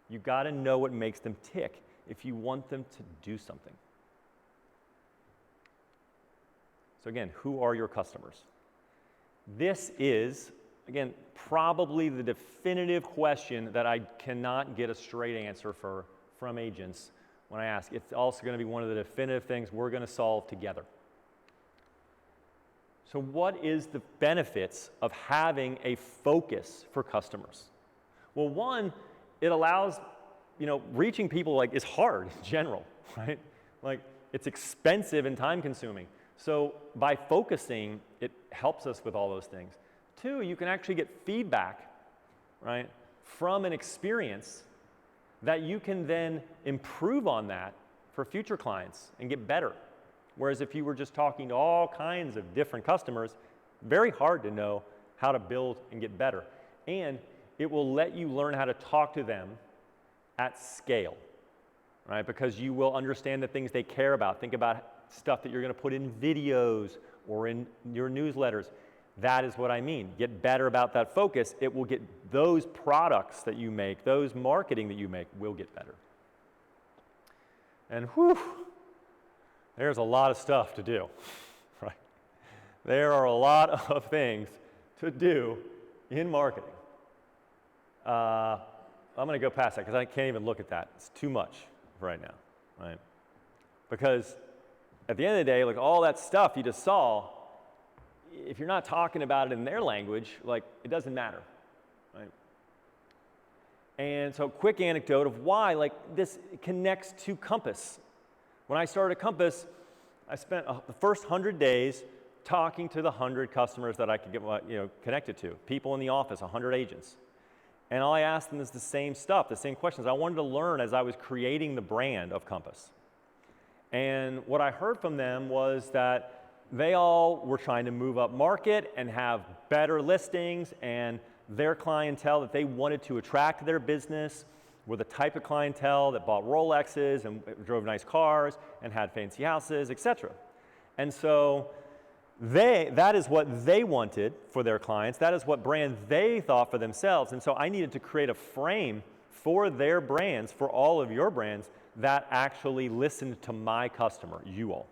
You've got to know what makes them tick. if you want them to do something. So again, who are your customers? This is, again, probably the definitive question that I cannot get a straight answer from agents when I ask. It's also going to be one of the definitive things we're going to solve together. So what is the benefits of having a focus for customers? Well, one, it allows, reaching people is hard in general, right? It's expensive and time consuming. So by focusing, it helps us with all those things. Two, you can actually get feedback, right, from an experience that you can then improve on that for future clients and get better. Whereas if you were just talking to all kinds of different customers, very hard to know how to build and get better. And it will let you learn how to talk to them at scale, right? Because you will understand the things they care about. Think about stuff that you're going to put in videos or in your newsletters. That is what I mean. Get better about that focus. It will get those products that you make, those marketing that you make will get better. And whew, there's a lot of stuff to do, right? There are a lot of things to do in marketing. I'm going to go past that because I can't even look at that. It's too much right now, right? Because at the end of the day, all that stuff you just saw, if you're not talking about it in their language, it doesn't matter, right? And so quick anecdote of why, this connects to Compass. When I started Compass, I spent the first 100 days talking to the 100 customers that I could get connected to, people in the office, 100 agents. And all I asked them is the same stuff, the same questions. I wanted to learn as I was creating the brand of Compass. And what I heard from them was that they all were trying to move up market and have better listings, and their clientele that they wanted to attract to their business were the type of clientele that bought Rolexes and drove nice cars and had fancy houses, etc. And so that is what they wanted for their clients. That is what brand they thought for themselves. And so I needed to create a frame for their brands, for all of your brands, that actually listened to my customer, you all.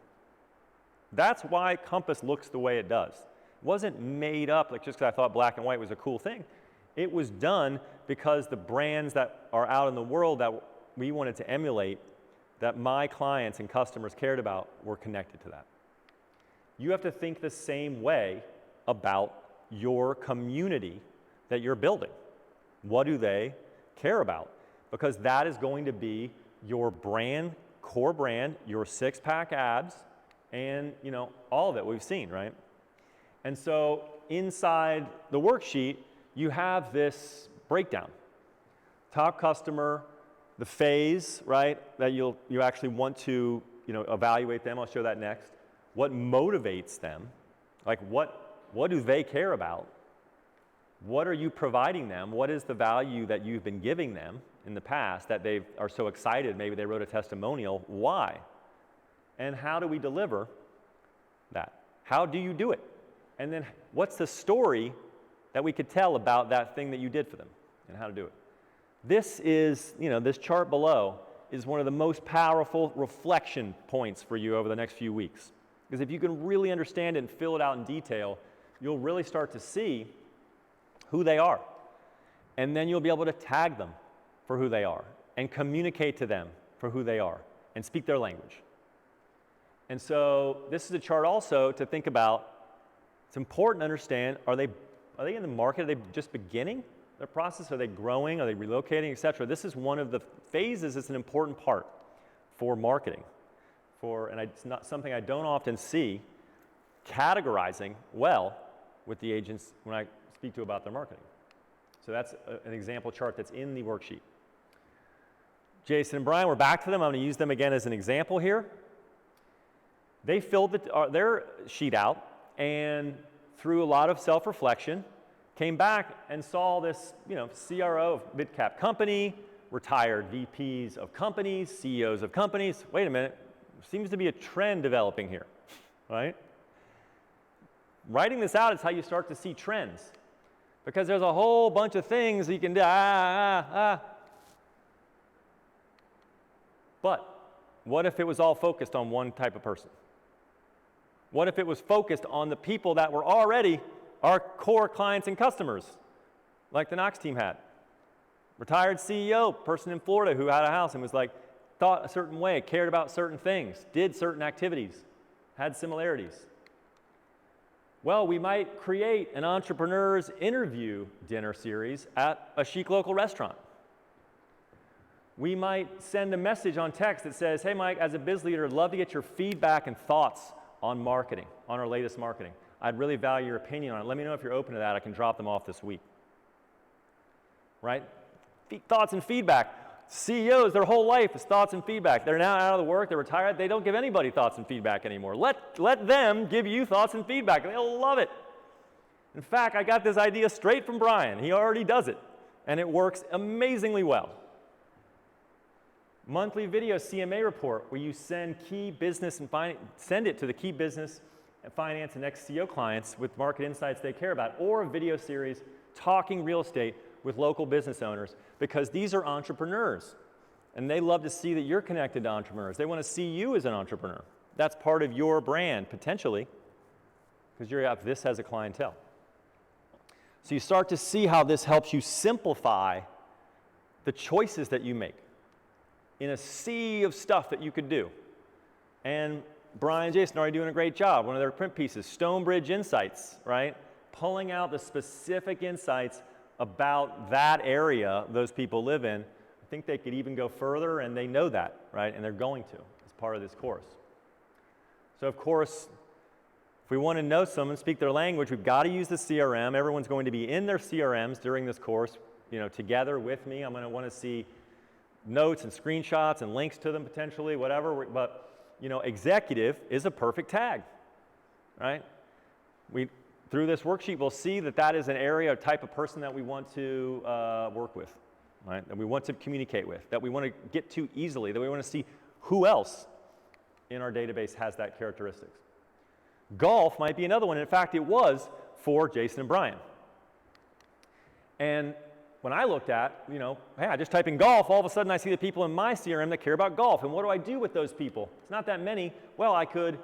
That's why Compass looks the way it does. It wasn't made up just because I thought black and white was a cool thing. It was done because the brands that are out in the world that we wanted to emulate, that my clients and customers cared about, were connected to that. You have to think the same way about your community that you're building. What do they care about? Because that is going to be your brand, core brand, your six-pack abs, and all of it we've seen, right? And so inside the worksheet, you have this breakdown. Top customer, the phase, right, that you actually want to evaluate them. I'll show that next. What motivates them? What do they care about? What are you providing them? What is the value that you've been giving them in the past that they are so excited? Maybe they wrote a testimonial. Why? And how do we deliver that? How do you do it? And then what's the story that we could tell about that thing that you did for them and how to do it? This is, this chart below is one of the most powerful reflection points for you over the next few weeks. Because if you can really understand it and fill it out in detail, you'll really start to see who they are. And then you'll be able to tag them for who they are and communicate to them for who they are and speak their language. And so this is a chart also to think about. It's important to understand, are they in the market? Are they just beginning their process? Are they growing? Are they relocating, et cetera? This is one of the phases that's an important part for marketing. And it's not something I don't often see categorizing well with the agents when I speak to about their marketing. So that's an example chart that's in the worksheet. Jason and Brian, we're back to them. I'm going to use them again as an example here. They filled their sheet out, and through a lot of self-reflection, came back and saw this, CRO of mid-cap company, retired VPs of companies, CEOs of companies. Wait a minute, there seems to be a trend developing here, right? Writing this out is how you start to see trends, because there's a whole bunch of things you can do. But what if it was all focused on one type of person? What if it was focused on the people that were already our core clients and customers, like the Knox team had? Retired CEO, person in Florida who had a house and was like, thought a certain way, cared about certain things, did certain activities, had similarities. Well, we might create an entrepreneur's interview dinner series at a chic local restaurant. We might send a message on text that says, hey Mike, as a biz leader, I'd love to get your feedback and thoughts on marketing, on our latest marketing. I'd really value your opinion on it. Let me know if you're open to that. I can drop them off this week. Right? Thoughts and feedback. CEOs, their whole life is thoughts and feedback. They're now out of the work, they're retired, they don't give anybody thoughts and feedback anymore. Let them give you thoughts and feedback. They'll love it. In fact, I got this idea straight from Brian. He already does it, and it works amazingly well. Monthly video CMA report where you send key business and send it to the key business and finance and XCO clients with market insights they care about, or a video series talking real estate with local business owners, because these are entrepreneurs and they love to see that you're connected to entrepreneurs. They want to see you as an entrepreneur. That's part of your brand potentially, because you're out this as a clientele. So you start to see how this helps you simplify the choices that you make in a sea of stuff that you could do. And Brian and Jason are already doing a great job. One of their print pieces, Stonebridge Insights, right? Pulling out the specific insights about that area those people live in. I think they could even go further, and they know that, right? And they're going to as part of this course. So of course, if we want to know someone, speak their language, we've got to use the CRM. Everyone's going to be in their CRMs during this course, together with me. I'm going to want to see notes and screenshots and links to them potentially, whatever. But, executive is a perfect tag, right? Through this worksheet, we'll see that is an area, a type of person that we want to work with, right? That we want to communicate with, that we want to get to easily, that we want to see who else in our database has that characteristics. Golf might be another one. In fact, it was for Jason and Brian. And when I looked at, hey, I just type in golf, all of a sudden I see the people in my CRM that care about golf. And what do I do with those people? It's not that many. Well, I could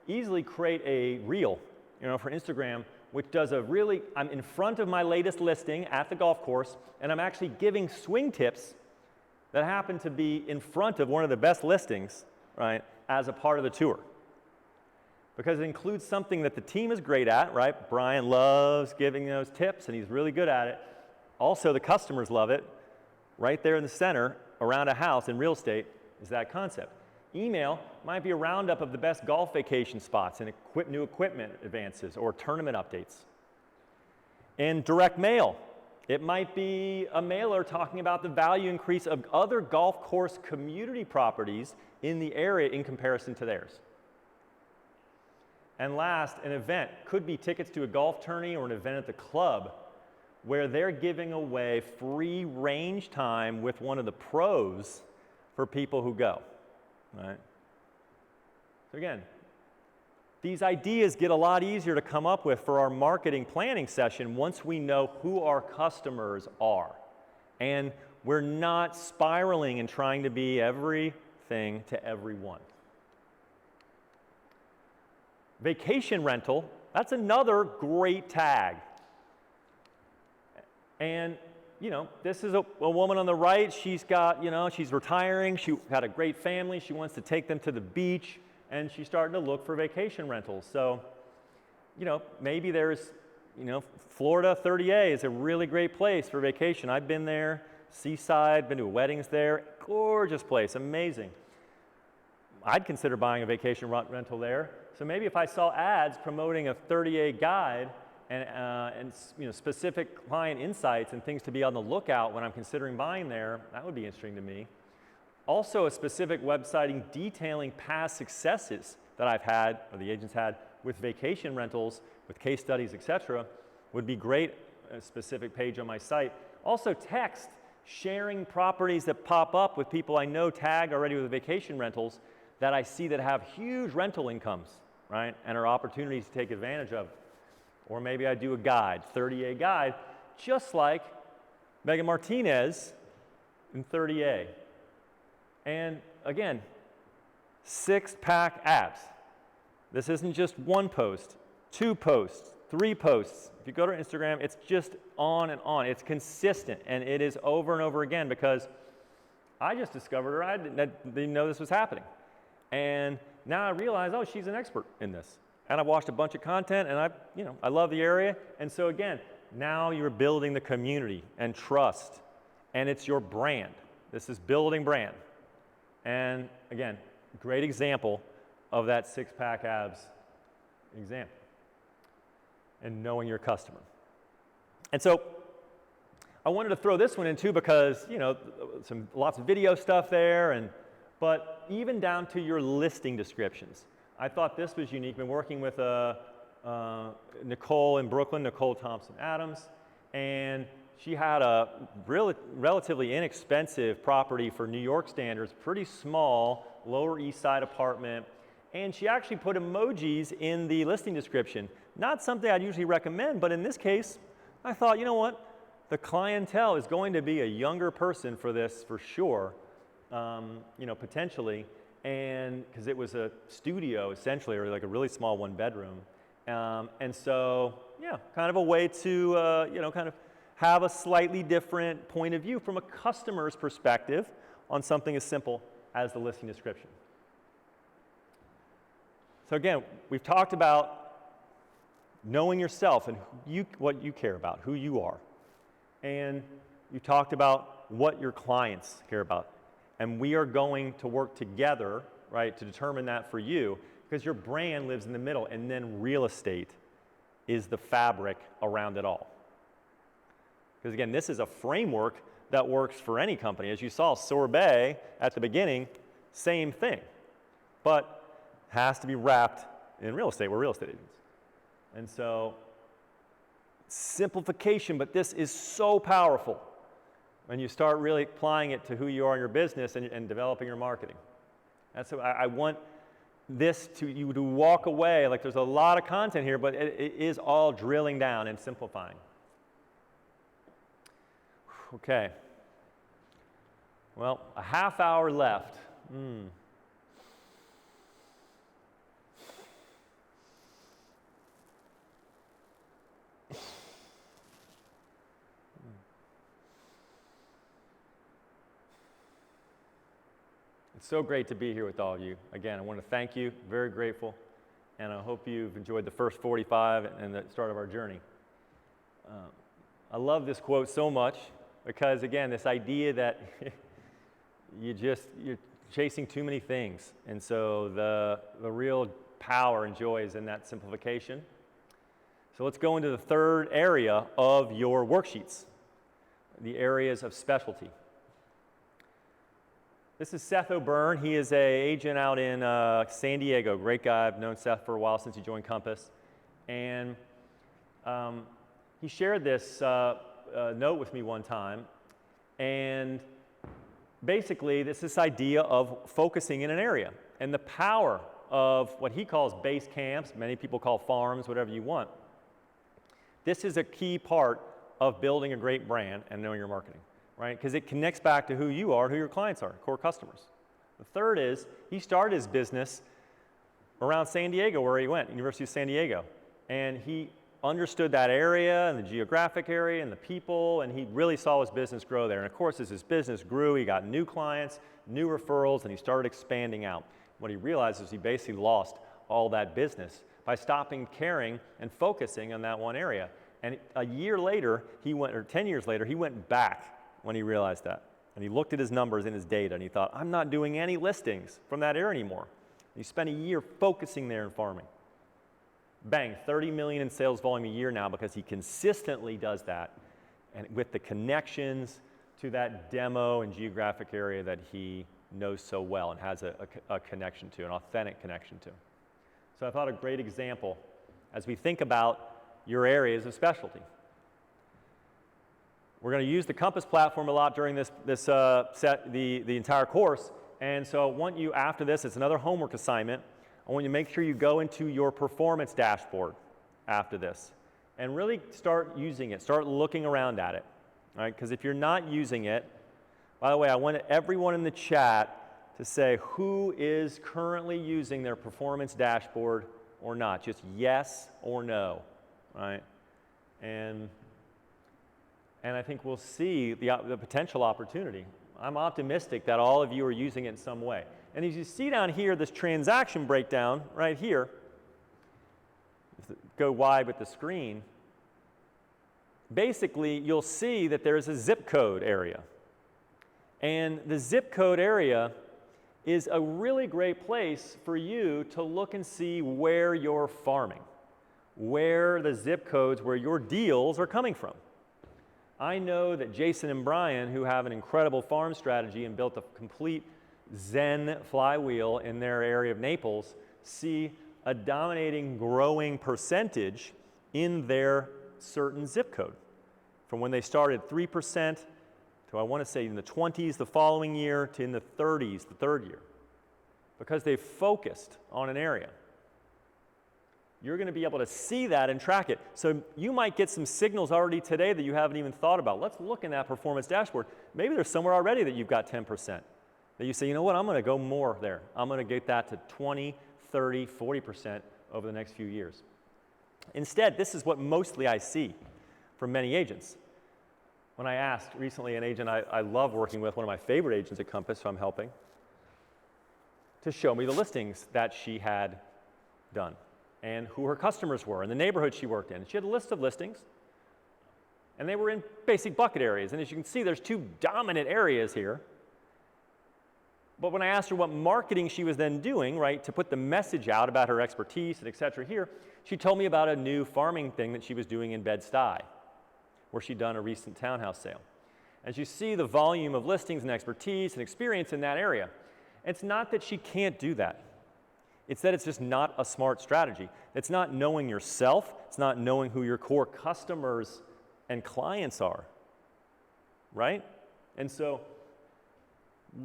easily create a reel, for Instagram, which does I'm in front of my latest listing at the golf course, and I'm actually giving swing tips that happen to be in front of one of the best listings, right, as a part of the tour. Because it includes something that the team is great at, right? Brian loves giving those tips, and he's really good at it. Also, the customers love it. Right there in the center, around a house in real estate, is that concept. Email might be a roundup of the best golf vacation spots and new equipment advances or tournament updates. In direct mail, it might be a mailer talking about the value increase of other golf course community properties in the area in comparison to theirs. And last, an event could be tickets to a golf tourney or an event at the club where they're giving away free range time with one of the pros for people who go. Right? So again, these ideas get a lot easier to come up with for our marketing planning session once we know who our customers are. And we're not spiraling and trying to be everything to everyone. Vacation rental, that's another great tag. And this is a woman on the right. She's got, she's retiring. She had a great family. She wants to take them to the beach, and she's starting to look for vacation rentals. So, maybe there's, Florida 30A is a really great place for vacation. I've been there, seaside, been to weddings there. Gorgeous place, amazing. I'd consider buying a vacation rental there. So maybe if I saw ads promoting a 30A guide, and specific client insights and things to be on the lookout when I'm considering buying there, that would be interesting to me. Also, a specific website detailing past successes that I've had, or the agents had, with vacation rentals, with case studies, etc., would be great, a specific page on my site. Also, text, sharing properties that pop up with people I know tag already with vacation rentals that I see that have huge rental incomes, right, and are opportunities to take advantage of. Or maybe I do a guide, 30A guide, just like Megan Martinez in 30A. And again, 6-pack abs. This isn't just one post, 2 posts, 3 posts. If you go to Instagram, it's just on and on. It's consistent, and it is over and over again because I just discovered her. I didn't know this was happening. And now I realize, oh, she's an expert in this. And I've watched a bunch of content, and I love the area. And so again, now you're building the community and trust, and it's your brand. This is building brand. And again, great example of that 6-pack abs example and knowing your customer. And so I wanted to throw this one in too because, lots of video stuff there, but even down to your listing descriptions. I thought this was unique. Been working with Nicole in Brooklyn, Nicole Thompson-Adams, and she had a relatively inexpensive property for New York standards, pretty small, Lower East Side apartment, and she actually put emojis in the listing description. Not something I'd usually recommend, but in this case, I thought, you know what? The clientele is going to be a younger person for this for sure, potentially, and because it was a studio essentially, or like a really small 1-bedroom. And so, kind of a way to, kind of have a slightly different point of view from a customer's perspective on something as simple as the listing description. So again, we've talked about knowing yourself and what you care about, who you are. And you talked about what your clients care about. And we are going to work together, right, to determine that for you, because your brand lives in the middle, and then real estate is the fabric around it all. Because again, this is a framework that works for any company. As you saw, Sorbet at the beginning, same thing, but has to be wrapped in real estate. We're real estate agents. And so, simplification, but this is so powerful when you start really applying it to who you are in your business and developing your marketing. That's what I want this you to walk away, like there's a lot of content here, but it is all drilling down and simplifying. Okay. Well, a half hour left. It's so great to be here with all of you. Again, I want to thank you, very grateful, and I hope you've enjoyed the first 45 and the start of our journey. I love this quote so much because, again, this idea that you're chasing too many things, and so the real power and joy is in that simplification. So let's go into the third area of your worksheets, the areas of specialty. This is Seth O'Byrne. He is an agent out in San Diego. Great guy. I've known Seth for a while since he joined Compass. And he shared this note with me one time. And basically, this idea of focusing in an area and the power of what he calls base camps. Many people call farms, whatever you want. This is a key part of building a great brand and knowing your marketing. Right? Because it connects back to who you are, who your clients are, core customers. The third is he started his business around San Diego, where he went, University of San Diego. And he understood that area and the geographic area and the people, and he really saw his business grow there. And of course, as his business grew, he got new clients, new referrals, and he started expanding out. What he realized is he basically lost all that business by stopping caring and focusing on that one area. And a year later, 10 years later, he went back when he realized that. And he looked at his numbers and his data, and he thought, I'm not doing any listings from that area anymore. And he spent a year focusing there in farming. Bang, 30 million in sales volume a year now because he consistently does that, and with the connections to that demo and geographic area that he knows so well and has a connection to, an authentic connection to. So I thought a great example as we think about your areas of specialty. We're going to use the Compass platform a lot during the entire course, and so I want you, after this, it's another homework assignment, I want you to make sure you go into your performance dashboard after this and really start using it, start looking around at it, all right? Because if you're not using it, by the way, I want everyone in the chat to say who is currently using their performance dashboard or not, just yes or no, right? And I think we'll see the potential opportunity. I'm optimistic that all of you are using it in some way. And as you see down here, this transaction breakdown right here, go wide with the screen, basically you'll see that there's a zip code area. And the zip code area is a really great place for you to look and see where you're farming, where the zip codes, where your deals are coming from. I know that Jason and Brian, who have an incredible farm strategy and built a complete Zen flywheel in their area of Naples, see a dominating growing percentage in their certain zip code. From when they started 3% to, I want to say, in the 20s the following year to in the 30s the third year, because they've focused on an area. You're going to be able to see that and track it. So you might get some signals already today that you haven't even thought about. Let's look in that performance dashboard. Maybe there's somewhere already that you've got 10%. That you say, you know what, I'm going to go more there. I'm going to get that to 20, 30, 40% over the next few years. Instead, this is what mostly I see from many agents. When I asked recently an agent I love working with, one of my favorite agents at Compass, who I'm helping, to show me the listings that she had done and who her customers were and the neighborhood she worked in. She had a list of listings, and they were in basic bucket areas. And as you can see, there's two dominant areas here. But when I asked her what marketing she was then doing, right, to put the message out about her expertise and et cetera here, she told me about a new farming thing that she was doing in Bed-Stuy, where she'd done a recent townhouse sale. As you see the volume of listings and expertise and experience in that area, it's not that she can't do that. It's that it's just not a smart strategy. It's not knowing yourself. It's not knowing who your core customers and clients are, right? And so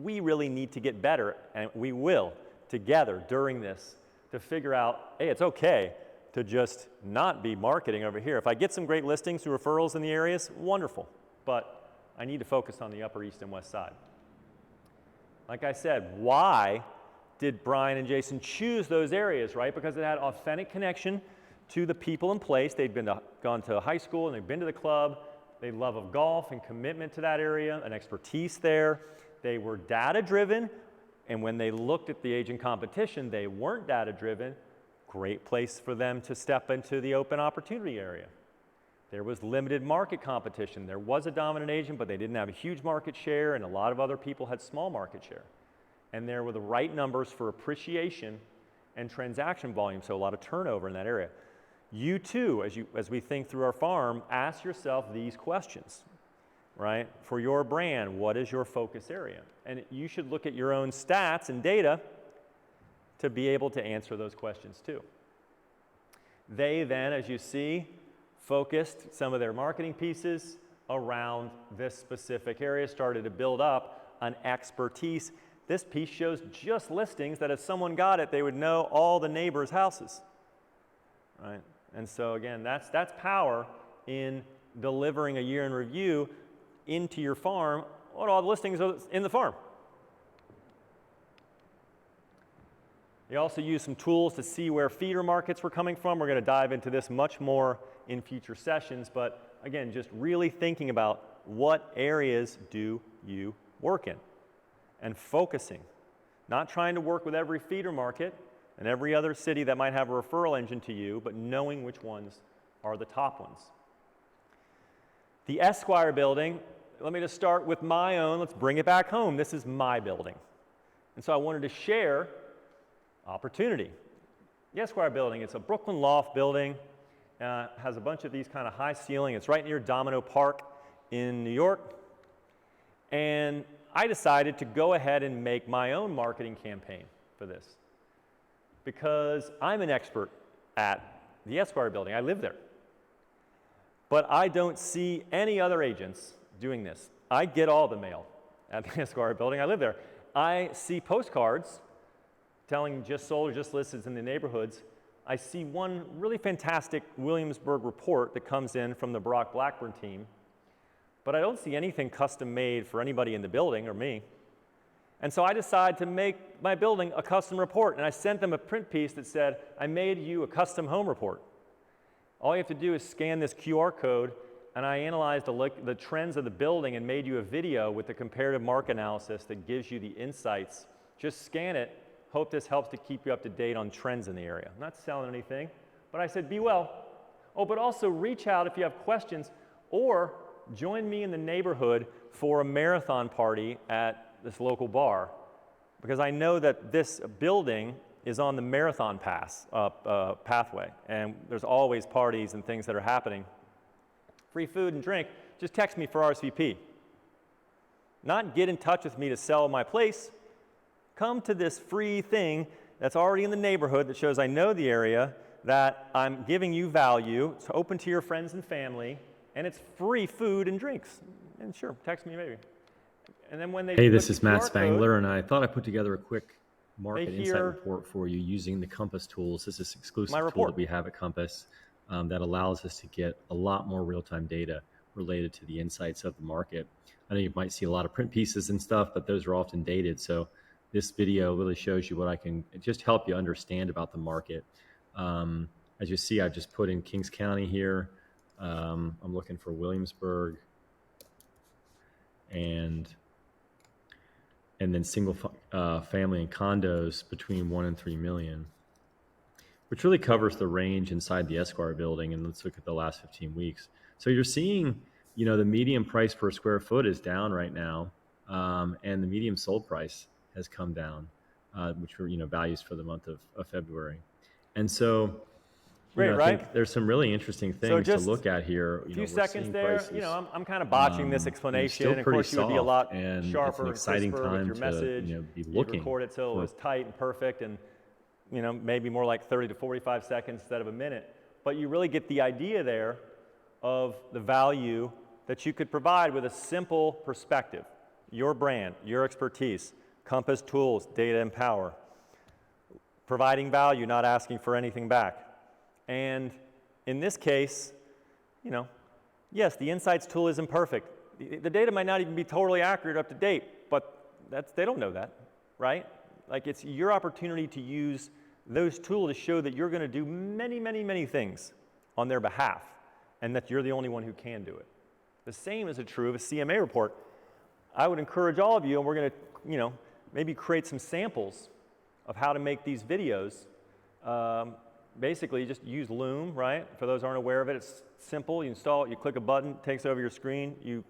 we really need to get better, and we will together during this to figure out, hey, it's okay to just not be marketing over here. If I get some great listings through referrals in the areas, wonderful, but I need to focus on the Upper East and West Side. Like I said, why did Brian and Jason choose those areas, right? Because it had authentic connection to the people in place. They'd gone to high school and they'd been to the club. They love of golf and commitment to that area, an expertise there. They were data-driven, and when they looked at the agent competition, they weren't data-driven. Great place for them to step into the open opportunity area. There was limited market competition. There was a dominant agent, but they didn't have a huge market share, and a lot of other people had small market share. And there were the right numbers for appreciation and transaction volume, so a lot of turnover in that area. You too, as we think through our farm, ask yourself these questions, right? For your brand, what is your focus area? And you should look at your own stats and data to be able to answer those questions too. They then, as you see, focused some of their marketing pieces around this specific area, started to build up an expertise. This piece shows just listings that if someone got it, they would know all the neighbors' houses, right? And so again, that's power in delivering a year in review into your farm, what all the listings in the farm. You also use some tools to see where feeder markets were coming from. We're going to dive into this much more in future sessions, but again, just really thinking about what areas do you work in and focusing, not trying to work with every feeder market and every other city that might have a referral engine to you, but knowing which ones are the top ones. The Esquire building, let me just start with my own. Let's bring it back home. This is my building. And so I wanted to share opportunity. The Esquire building, it's a Brooklyn loft building, has a bunch of these kind of high ceiling. It's right near Domino Park in New York. And I decided to go ahead and make my own marketing campaign for this because I'm an expert at the Esquire building. I live there. But I don't see any other agents doing this. I get all the mail at the Esquire building. I live there. I see postcards telling just sold or just listed in the neighborhoods. I see one really fantastic Williamsburg report that comes in from the Barack Blackburn team, but I don't see anything custom made for anybody in the building or me. And so I decided to make my building a custom report, and I sent them a print piece that said, I made you a custom home report. All you have to do is scan this QR code, and I analyzed the trends of the building and made you a video with the comparative market analysis that gives you the insights. Just scan it. Hope this helps to keep you up to date on trends in the area. I'm not selling anything, but I said, be well. Oh, but also reach out if you have questions, or join me in the neighborhood for a marathon party at this local bar, because I know that this building is on the marathon pathway, and there's always parties and things that are happening. Free food and drink, just text me for RSVP. Not get in touch with me to sell my place. Come to this free thing that's already in the neighborhood that shows I know the area, that I'm giving you value. It's open to your friends and family, and it's free food and drinks. And sure, text me maybe. And then when they Hey, look this at is Matt QR Spangler, code, and I thought I put together a quick market They insight hear report for you using the Compass tools. This is an exclusive my tool report. that we have at Compass that allows us to get a lot more real-time data related to the insights of the market. I know you might see a lot of print pieces and stuff, but those are often dated. So this video really shows you what I can just help you understand about the market. As you see, I've just put in Kings County here. I'm looking for Williamsburg and then single family and condos between 1 and 3 million, which really covers the range inside the Esquire building. And let's look at the last 15 weeks. So you're seeing, the median price per square foot is down right now, and the median sold price has come down, which were, values for the month of February. And so, Great, I right? think there's some really interesting So things to just look at here. a few We're seconds seeing there, prices, I'm kind of botching this explanation, and of pretty course you would be a lot soft, and it's sharper an and exciting crisper with time your to, message. be You'd looking record it so it for- was tight and perfect, and maybe more like 30 to 45 seconds instead of a minute. But you really get the idea there of the value that you could provide with a simple perspective. Your brand, your expertise, Compass tools, data and power. Providing value, not asking for anything back. And in this case, yes, the Insights tool isn't perfect. The data might not even be totally accurate, up to date, but they don't know that, right? Like, it's your opportunity to use those tools to show that you're going to do many, many, many things on their behalf, and that you're the only one who can do it. The same is true of a CMA report. I would encourage all of you, and we're going to, maybe create some samples of how to make these videos. Basically, you just use Loom, right? For those who aren't aware of it, it's simple. You install it, you click a button, it takes over your screen, you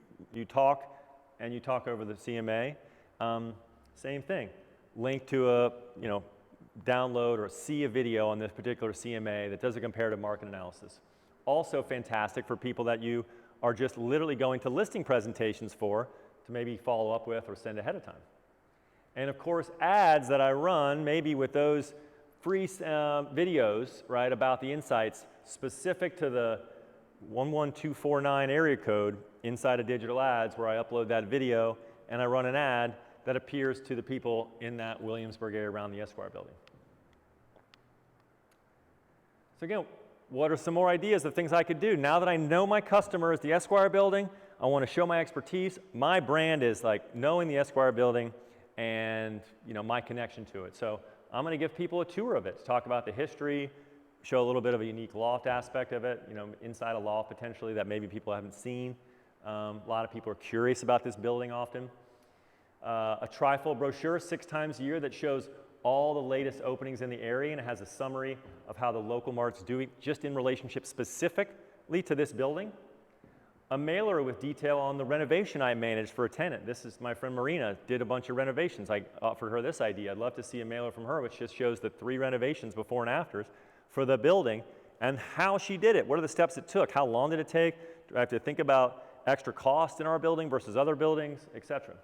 talk, and you talk over the CMA. Same thing. Link to a, download or see a video on this particular CMA that does a comparative market analysis. Also fantastic for people that you are just literally going to listing presentations for to maybe follow up with or send ahead of time. And of course, ads that I run, maybe with those free videos, right, about the insights specific to the 11249 area code inside of digital ads, where I upload that video and I run an ad that appears to the people in that Williamsburg area around the Esquire building. So again, what are some more ideas of things I could do? Now that I know my customer is the Esquire building, I want to show my expertise. My brand is like knowing the Esquire building and my connection to it. So I'm going to give people a tour of it, talk about the history, show a little bit of a unique loft aspect of it, inside a loft potentially that maybe people haven't seen. A lot of people are curious about this building often. A trifold brochure 6 times a year that shows all the latest openings in the area, and it has a summary of how the local mart's doing just in relationship specifically to this building. A mailer with detail on the renovation I managed for a tenant. This is my friend Marina, did a bunch of renovations. I offered her this idea. I'd love to see a mailer from her which just shows the 3 renovations before and afters for the building and how she did it. What are the steps it took? How long did it take? Do I have to think about extra cost in our building versus other buildings, etc.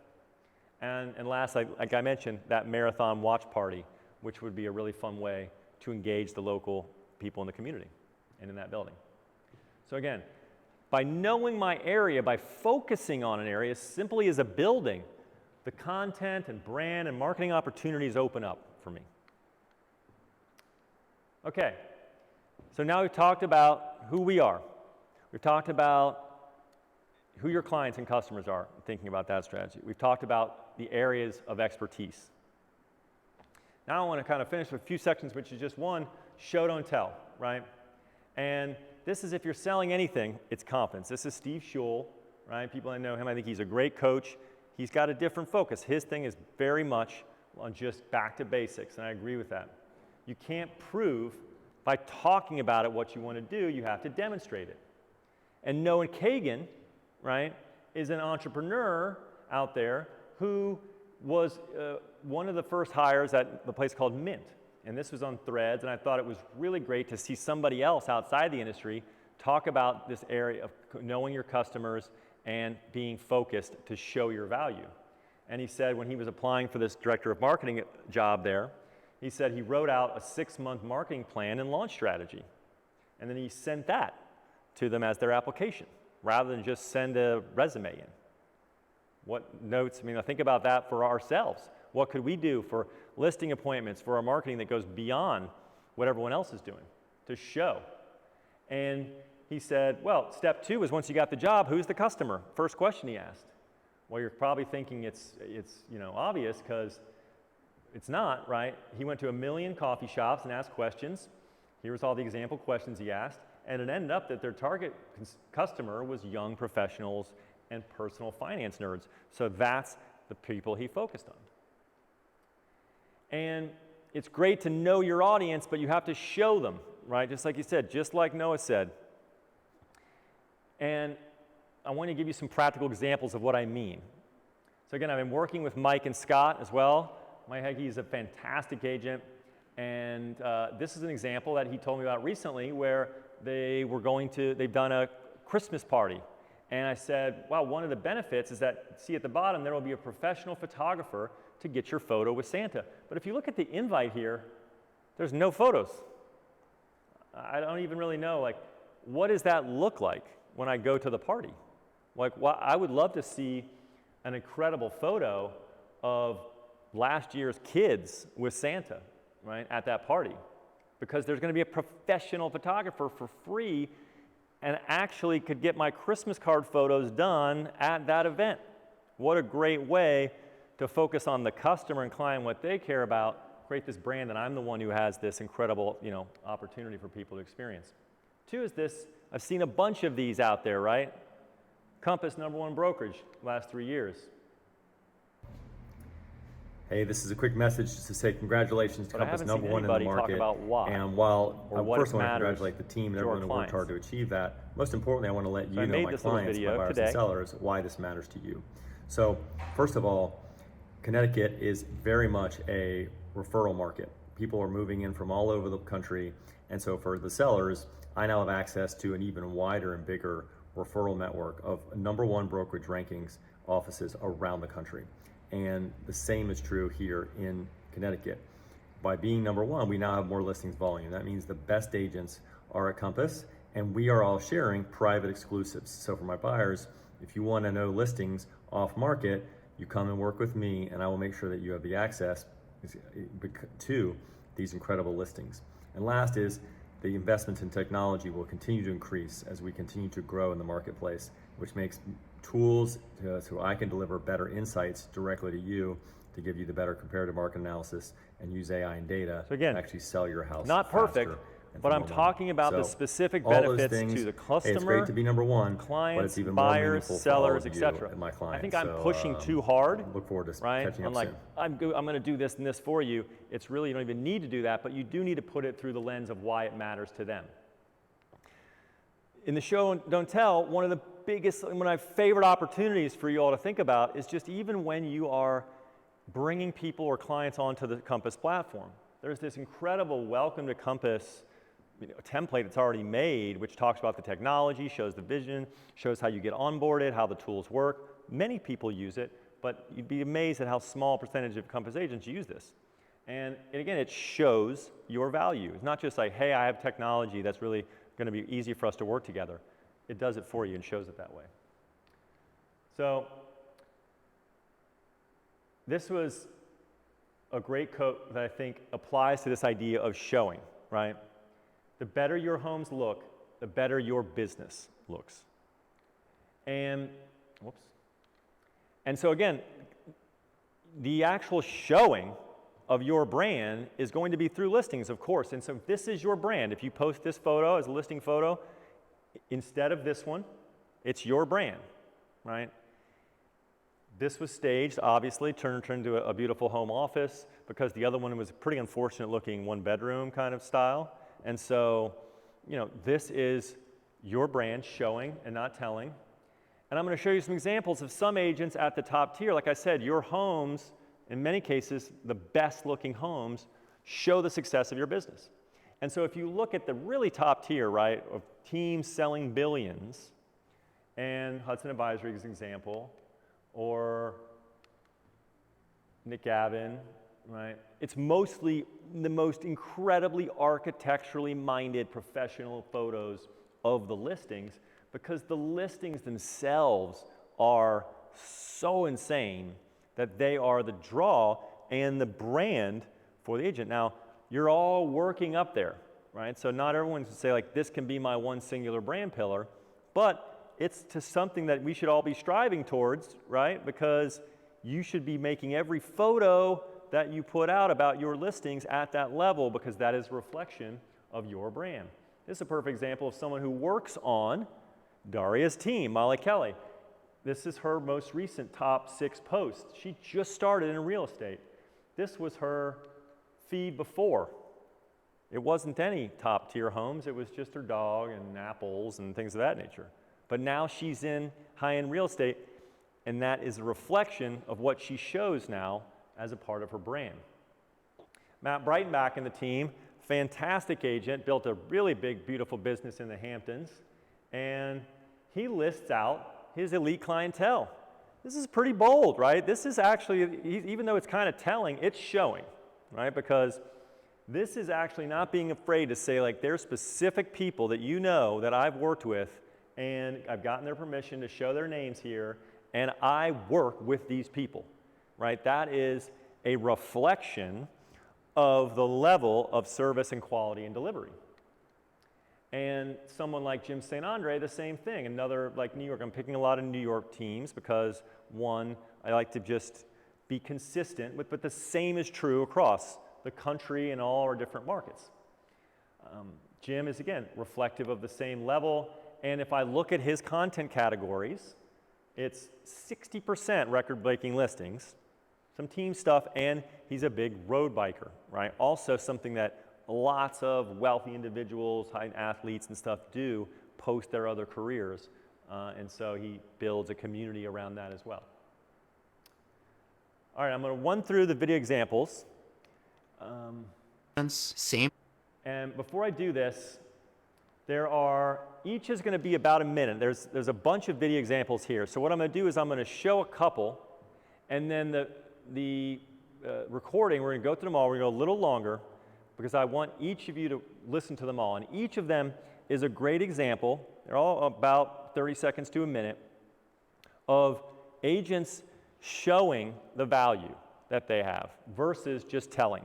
And last, like I mentioned, that marathon watch party, which would be a really fun way to engage the local people in the community and in that building. So again, by knowing my area, by focusing on an area simply as a building, the content and brand and marketing opportunities open up for me. Okay, so now we've talked about who we are. We've talked about who your clients and customers are, thinking about that strategy. We've talked about the areas of expertise. Now I want to kind of finish with a few sections, which is just one, show, don't tell, right? And this is if you're selling anything, it's confidence. This is Steve Schul, right? People that know him, I think he's a great coach. He's got a different focus. His thing is very much on just back to basics, and I agree with that. You can't prove by talking about it what you want to do, you have to demonstrate it. And Noah Kagan, right, is an entrepreneur out there who was one of the first hires at the place called Mint. And this was on Threads, and I thought it was really great to see somebody else outside the industry talk about this area of knowing your customers and being focused to show your value. And he said when he was applying for this director of marketing job there, he said he wrote out a 6-month marketing plan and launch strategy. And then he sent that to them as their application, rather than just send a resume in. What notes, I mean, think about that for ourselves. What could we do for listing appointments, for our marketing that goes beyond what everyone else is doing to show? And he said, well, step 2 is once you got the job, who's the customer? First question he asked. Well, you're probably thinking it's obvious, because it's not, right? He went to 1 million coffee shops and asked questions. Here was all the example questions he asked. And it ended up that their target customer was young professionals and personal finance nerds. So that's the people he focused on. And it's great to know your audience, but you have to show them, right? Just like you said, just like Noah said. And I want to give you some practical examples of what I mean. So again, I've been working with Mike and Scott as well. Mike Heggie is a fantastic agent. And this is an example that he told me about recently where they've done a Christmas party. And I said, wow, one of the benefits is that, see at the bottom, there will be a professional photographer to get your photo with Santa. But if you look at the invite here, there's no photos. I don't even really know, like, what does that look like when I go to the party? Like, I would love to see an incredible photo of last year's kids with Santa, right, at that party. Because there's going to be a professional photographer for free and actually could get my Christmas card photos done at that event. What a great way to focus on the customer and client, what they care about, create this brand, and I'm the one who has this incredible, opportunity for people to experience. 2 is this, I've seen a bunch of these out there, right? Compass #1 brokerage, last 3 years. Hey, this is a quick message just to say congratulations to Compass #1 in the market. About why, and while I first want to matters congratulate the team and to everyone our who worked hard to achieve that, most importantly, I want to let you know, my clients, my buyers and sellers, why this matters to you. So, first of all, Connecticut is very much a referral market. People are moving in from all over the country, and so for the sellers, I now have access to an even wider and bigger referral network of #1 brokerage rankings offices around the country. And the same is true here in Connecticut. By being #1, we now have more listings volume. That means the best agents are at Compass, and we are all sharing private exclusives. So for my buyers, if you want to know listings off market, you come and work with me, and I will make sure that you have the access to these incredible listings. And last is the investment in technology will continue to increase as we continue to grow in the marketplace, which makes tools so I can deliver better insights directly to you to give you the better comparative market analysis and use AI and data so again, to actually sell your house. Not perfect, but I'm talking about the specific benefits to the customer, it's great to be #1, clients, but it's even buyers, more sellers, etc. My clients. I think I'm pushing too hard. Look forward to right? catching I'm up like, soon. I'm going to do this and this for you. It's really, you don't even need to do that, but you do need to put it through the lens of why it matters to them. In the show Don't Tell, one of the biggest, one of my favorite opportunities for you all to think about is just even when you are bringing people or clients onto the Compass platform. There's this incredible welcome to Compass template that's already made, which talks about the technology, shows the vision, shows how you get onboarded, how the tools work. Many people use it, but you'd be amazed at how small percentage of Compass agents use this. And again, it shows your value. It's not just like, hey, I have technology that's really going to be easy for us to work together. It does it for you and shows it that way. So this was a great quote that I think applies to this idea of showing, right? The better your homes look, the better your business looks. And, whoops. And so again, the actual showing of your brand is going to be through listings, of course. And so if this is your brand, if you post this photo as a listing photo, instead of this one, it's your brand, right? This was staged, obviously, turned into a beautiful home office because the other one was a pretty unfortunate looking one bedroom kind of style. And so, you know, this is your brand showing and not telling. And I'm going to show you some examples of some agents at the top tier. Like I said, your homes, in many cases, the best looking homes show the success of your business. And so if you look at the really top tier, right, of teams selling billions, and Hudson Advisory is an example, or Nick Gavin, right? It's mostly the most incredibly architecturally minded professional photos of the listings because the listings themselves are so insane that they are the draw and the brand for the agent. Now, you're all working up there, right? So not everyone can say like, this can be my one singular brand pillar, but it's to something that we should all be striving towards, right? Because you should be making every photo that you put out about your listings at that level because that is a reflection of your brand. This is a perfect example of someone who works on Daria's team, Molly Kelly. This is her most recent top 6 posts. She just started in real estate. This was her feed before. It wasn't any top tier homes. It was just her dog and apples and things of that nature. But now she's in high-end real estate, and that is a reflection of what she shows now as a part of her brand. Matt Breitenbach and the team, fantastic agent, built a really big, beautiful business in the Hamptons, and he lists out his elite clientele. This is pretty bold, right? This is actually, even though it's kind of telling, it's showing, right? Because this is actually not being afraid to say, like, there's specific people that you know that I've worked with and I've gotten their permission to show their names here, and I work with these people, right? That is a reflection of the level of service and quality and delivery. And someone like Jim St. Andre, the same thing. Another, like New York, I'm picking a lot of New York teams because, one, I like to just be consistent with, but the same is true across the country and all our different markets. Jim is, again, reflective of the same level. And if I look at his content categories, it's 60% record-breaking listings, some team stuff, and he's a big road biker, right? Also something that lots of wealthy individuals, high athletes and stuff do post their other careers. And so he builds a community around that as well. All right, I'm going to run through the video examples. Same. And before I do this, each is going to be about a minute. There's a bunch of video examples here. So what I'm going to do is I'm going to show a couple, and then the recording, we're going to go through them all. We're going to go a little longer because I want each of you to listen to them all. And each of them is a great example. They're all about 30 seconds to a minute of agents showing the value that they have versus just telling.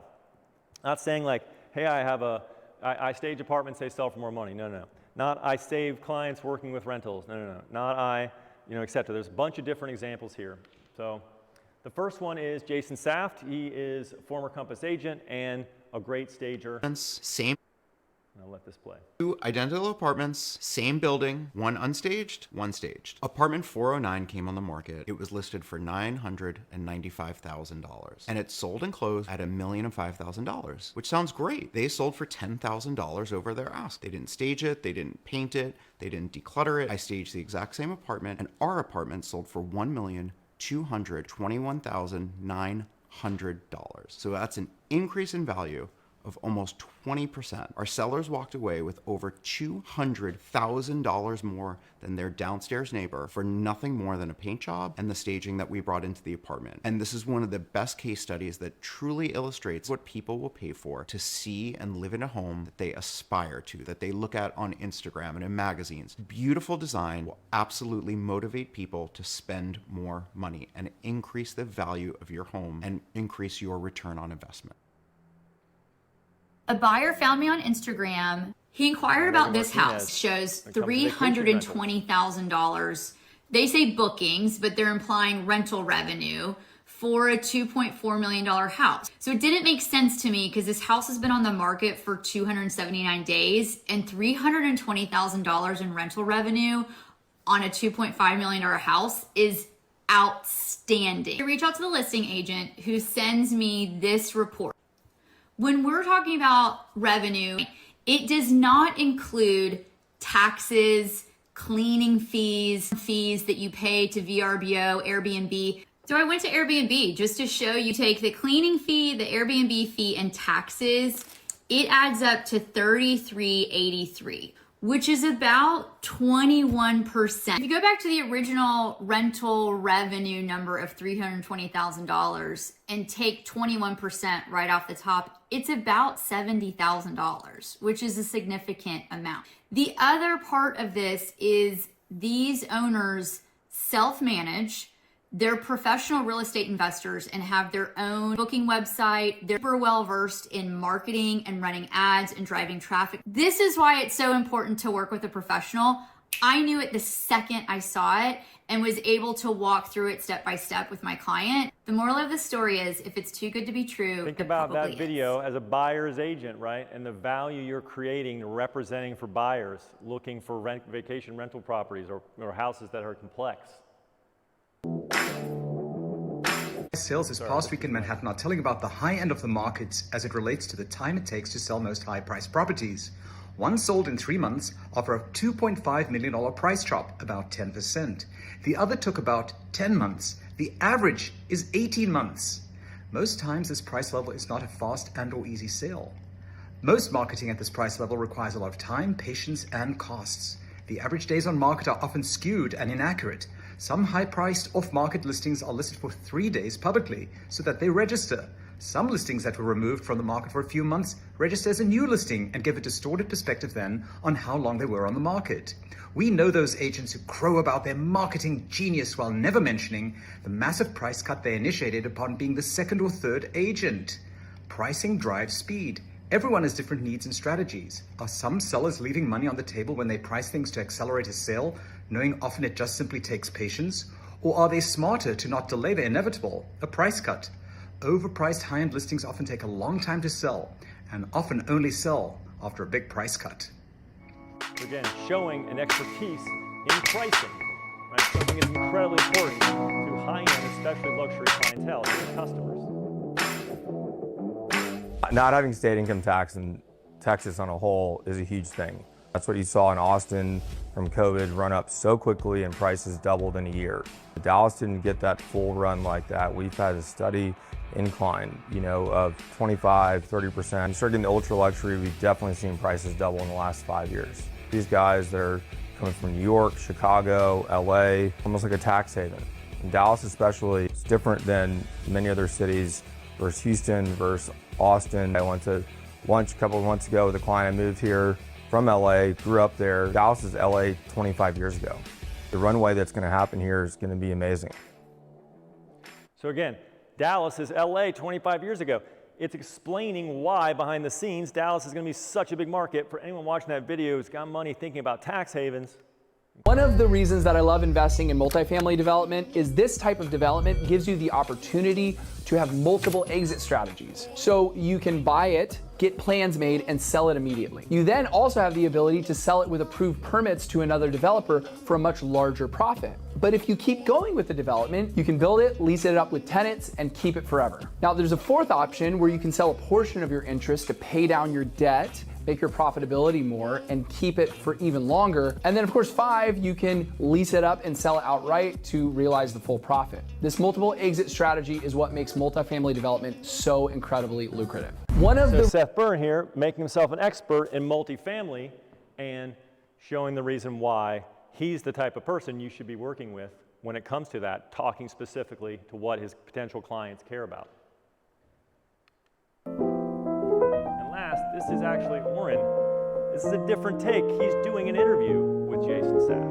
Not saying like, hey, I stage apartments, they sell for more money. No, no, no. Not I save clients working with rentals. No, no, no. Not I, et cetera. There's a bunch of different examples here. So the first one is Jason Saft. He is a former Compass agent and a great stager. Same. I'll let this play. 2 identical apartments, same building, one unstaged, one staged. Apartment 409 came on the market. It was listed for $995,000, and it sold and closed at $1,005,000, which sounds great. They sold for $10,000 over their ask. They didn't stage it, they didn't paint it, they didn't declutter it. I staged the exact same apartment, and our apartment sold for $1,221,900. So that's an increase in value of almost 20%. Our sellers walked away with over $200,000 more than their downstairs neighbor for nothing more than a paint job and the staging that we brought into the apartment. And this is one of the best case studies that truly illustrates what people will pay for to see and live in a home that they aspire to, that they look at on Instagram and in magazines. Beautiful design will absolutely motivate people to spend more money and increase the value of your home and increase your return on investment. A buyer found me on Instagram. He inquired about this house. Shows $320,000 They say bookings, but they're implying rental revenue for a $2.4 million house. So it didn't make sense to me because this house has been on the market for 279 days and $320,000 in rental revenue on a $2.5 million house is outstanding. I reach out to the listing agent who sends me this report. When we're talking about revenue, it does not include taxes, cleaning fees that you pay to VRBO, Airbnb. So I went to Airbnb just to show you, take the cleaning fee, the Airbnb fee, and taxes, it adds up to $33.83, which is about 21%. If you go back to the original rental revenue number of $320,000 and take 21% right off the top, it's about $70,000, which is a significant amount. The other part of this is these owners self-manage. They're professional real estate investors and have their own booking website. They're super well versed in marketing and running ads and driving traffic. This is why it's so important to work with a professional. I knew it the second I saw it and was able to walk through it step by step with my client. The moral of the story is, if it's too good to be true, think about that video as a buyer's agent, right? And the value you're creating, representing for buyers looking for vacation rental properties or houses that are complex. Sales this past week in Manhattan are telling about the high end of the market as it relates to the time it takes to sell most high-priced properties. One sold in 3 months after a $2.5 million price drop, about 10%. The other took about 10 months. The average is 18 months. Most times this price level is not a fast and or easy sale. Most marketing at this price level requires a lot of time, patience, and costs. The average days on market are often skewed and inaccurate. Some high-priced off-market listings are listed for 3 days publicly so that they register. Some listings that were removed from the market for a few months register as a new listing and give a distorted perspective then on how long they were on the market. We know those agents who crow about their marketing genius while never mentioning the massive price cut they initiated upon being the second or third agent. Pricing drives speed. Everyone has different needs and strategies. Are some sellers leaving money on the table when they price things to accelerate a sale, knowing often it just simply takes patience? Or are they smarter to not delay the inevitable, a price cut? Overpriced high-end listings often take a long time to sell and often only sell after a big price cut. Again, showing an expertise in pricing, right? Something that's incredibly important to high-end, especially luxury clientele, to their customers. Not having state income tax in Texas on a whole is a huge thing. That's what you saw in Austin from COVID run up so quickly and prices doubled in a year. Dallas didn't get that full run like that. We've had a steady incline, of 25, 30%. You start getting the ultra luxury, we've definitely seen prices double in the last 5 years. These guys that are coming from New York, Chicago, LA, almost like a tax haven. In Dallas especially, it's different than many other cities versus Houston versus Austin. I went to lunch a couple of months ago with a client. I moved here from LA, grew up there. Dallas is LA 25 years ago. The runway that's going to happen here is going to be amazing. So again, Dallas is LA 25 years ago. It's explaining why behind the scenes Dallas is going to be such a big market. For anyone watching that video who's got money thinking about tax havens, one of the reasons that I love investing in multifamily development is this type of development gives you the opportunity to have multiple exit strategies. So you can buy it, get plans made, and sell it immediately. You then also have the ability to sell it with approved permits to another developer for a much larger profit. But if you keep going with the development, you can build it, lease it up with tenants, and keep it forever. Now, there's a fourth option where you can sell a portion of your interest to pay down your debt, make your profitability more, and keep it for even longer. And then of course 5, you can lease it up and sell it outright to realize the full profit. This multiple exit strategy is what makes multifamily development so incredibly lucrative. Seth Byrne here, making himself an expert in multifamily and showing the reason why he's the type of person you should be working with when it comes to that, talking specifically to what his potential clients care about. This is actually Oren. This is a different take. He's doing an interview with Jason Saft.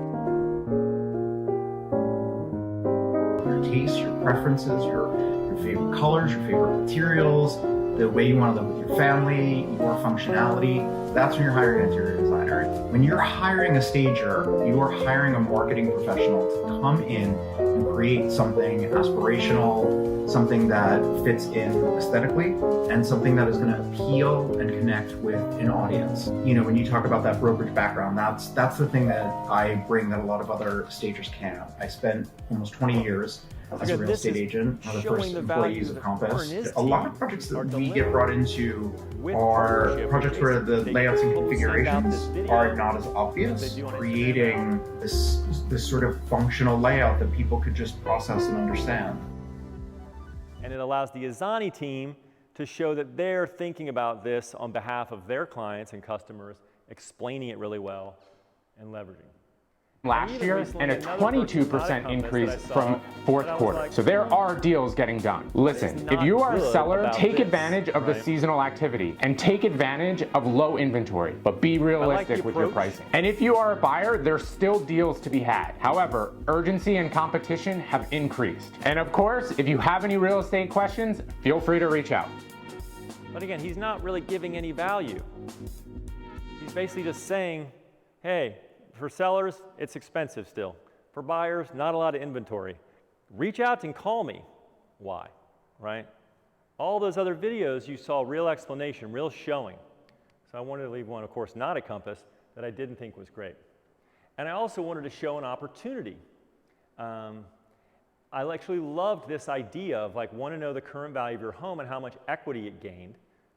Your tastes, your preferences, your favorite colors, your favorite materials, the way you want to live with your family, more functionality. That's when you're hiring an interior designer. When you're hiring a stager, you are hiring a marketing professional to come in and create something aspirational, something that fits in aesthetically, and something that is going to appeal and connect with an audience. You know, when you talk about that brokerage background, that's the thing that I bring that a lot of other stagers can't. I spent almost 20 years as a real estate agent, one of the first employees of Compass. A lot of projects that we get brought into are projects where the layouts and configurations are not as obvious, creating this sort of functional layout that people could just process and understand. And it allows the Azani team to show that they're thinking about this on behalf of their clients and customers, explaining it really well and leveraging. Last year, and a 22% increase from fourth quarter. So there are deals getting done. Listen, if you are a seller, take advantage of the seasonal activity and take advantage of low inventory, but be realistic with your pricing. And if you are a buyer, there's still deals to be had. However, urgency and competition have increased. And of course, if you have any real estate questions, feel free to reach out. But again, he's not really giving any value. He's basically just saying, hey, for sellers, it's expensive still. For buyers, not a lot of inventory. Reach out and call me. Why, right? All those other videos, you saw real explanation, real showing. So I wanted to leave one, of course, not a Compass, that I didn't think was great. And I also wanted to show an opportunity. I actually loved this idea of like, want to know the current value of your home and how much equity it gained.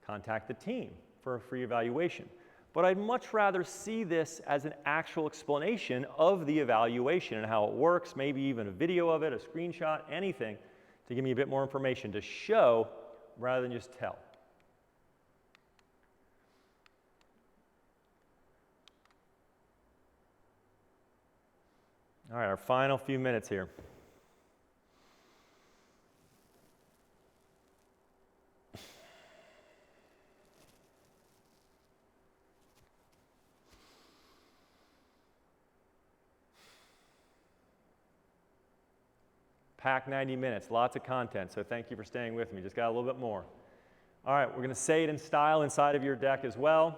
Contact the team for a free evaluation. But I'd much rather see this as an actual explanation of the evaluation and how it works, maybe even a video of it, a screenshot, anything to give me a bit more information to show rather than just tell. All right, our final few minutes here. Packed 90 minutes, lots of content, so thank you for staying with me. Just got a little bit more. All right, we're going to say it in style inside of your deck as well.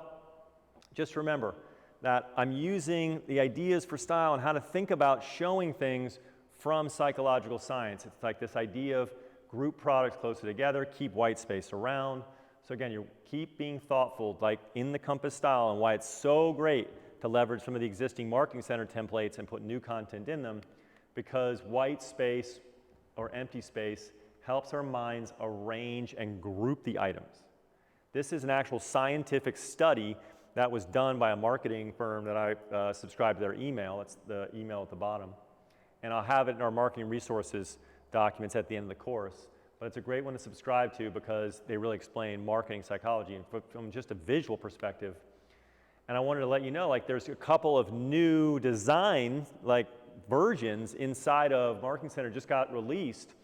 Just remember that I'm using the ideas for style and how to think about showing things from psychological science. It's like this idea of group products closer together, keep white space around. So again, you keep being thoughtful, like in the Compass style, and why it's so great to leverage some of the existing Marketing Center templates and put new content in them, because white space or empty space helps our minds arrange and group the items. This is an actual scientific study that was done by a marketing firm that I subscribed to their email. That's the email at the bottom. And I'll have it in our marketing resources documents at the end of the course. But it's a great one to subscribe to because they really explain marketing psychology and from just a visual perspective. And I wanted to let you know, like, there's a couple of new design, like, versions inside of Marketing Center just got released,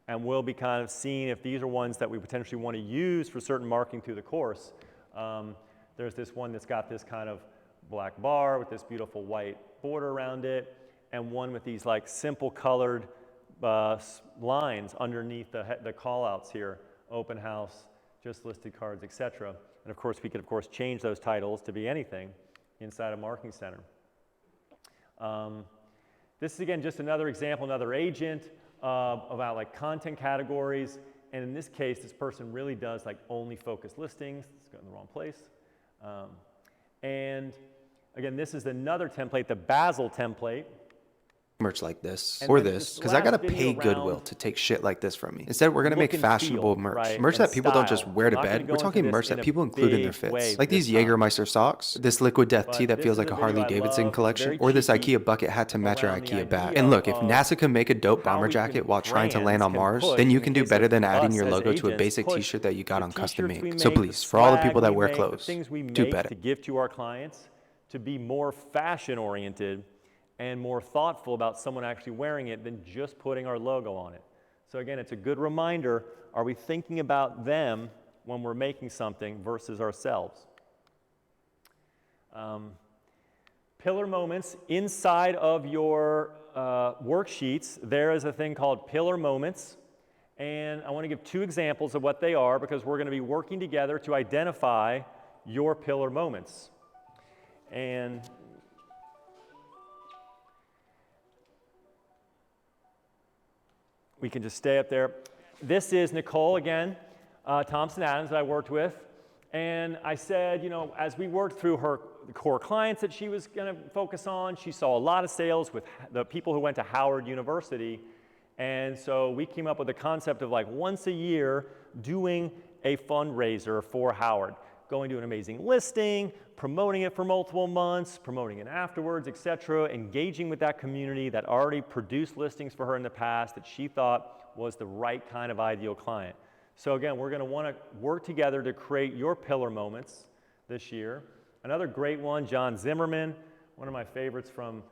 and we'll be kind of seeing if these are ones that we potentially want to use for certain marketing through the course. There's this one that's got this kind of black bar with this beautiful white border around it, and one with these like simple colored lines underneath the call-outs here, open house, just listed cards, etc. And of course, we could of course change those titles to be anything inside of Marketing Center. This is, again, just another example, another agent about like content categories. And in this case, this person really does like only focus listings. It's got in the wrong place. And again, this is another template, the Basil template. Merch like this or this, because I gotta pay Goodwill to take shit like this from me. Instead, we're gonna make fashionable merch, right? Merch that people don't just wear to bed. We're talking merch that people include in their fits, like these Jägermeister socks, this Liquid Death tee that feels like a Harley Davidson collection, or this IKEA bucket hat to match our IKEA bag. And look, if NASA can make a dope bomber jacket while trying to land on Mars, then you can do better than adding your logo to a basic t-shirt that you got on Custom Make. So please, for all the people that wear clothes, do better. To give to our clients to be more fashion oriented and more thoughtful about someone actually wearing it than just putting our logo on it. So again, it's a good reminder, are we thinking about them when we're making something versus ourselves? Pillar moments, inside of your worksheets, there is a thing called pillar moments. And I want to give two examples of what they are because we're going to be working together to identify your pillar moments. And we can just stay up there. This is Nicole again, Thompson Adams, that I worked with. And I said, you know, as we worked through the core clients that she was going to focus on, she saw a lot of sales with the people who went to Howard University. And so we came up with the concept of like once a year doing a fundraiser for Howard, going to an amazing listing, promoting it for multiple months, promoting it afterwards, etc., engaging with that community that already produced listings for her in the past that she thought was the right kind of ideal client. So again, we're going to want to work together to create your pillar moments this year. Another great one, John Zimmerman, one of my favorites from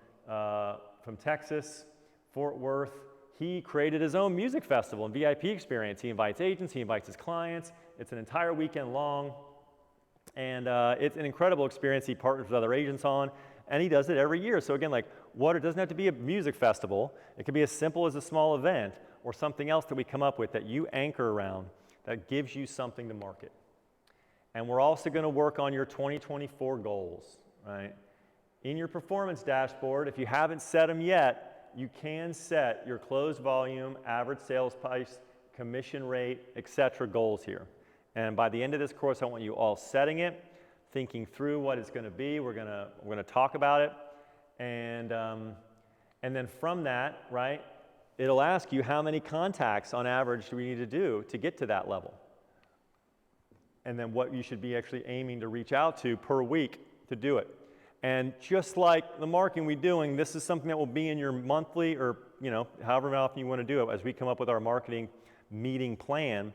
Texas, Fort Worth. He created his own music festival and VIP experience. He invites agents, he invites his clients. It's an entire weekend long. And it's an incredible experience he partners with other agents on, and he does it every year. So again, like, it doesn't have to be a music festival. It can be as simple as a small event or something else that we come up with that you anchor around that gives you something to market. And we're also going to work on your 2024 goals, right? In your performance dashboard, if you haven't set them yet, you can set your closed volume, average sales price, commission rate, etc. goals here. And by the end of this course, I want you all setting it, thinking through what it's going to be. We're going to talk about it, and then from that, right, it'll ask you how many contacts on average do we need to do to get to that level, and then what you should be actually aiming to reach out to per week to do it. And just like the marketing we're doing, this is something that will be in your monthly or however often you want to do it as we come up with our marketing meeting plan.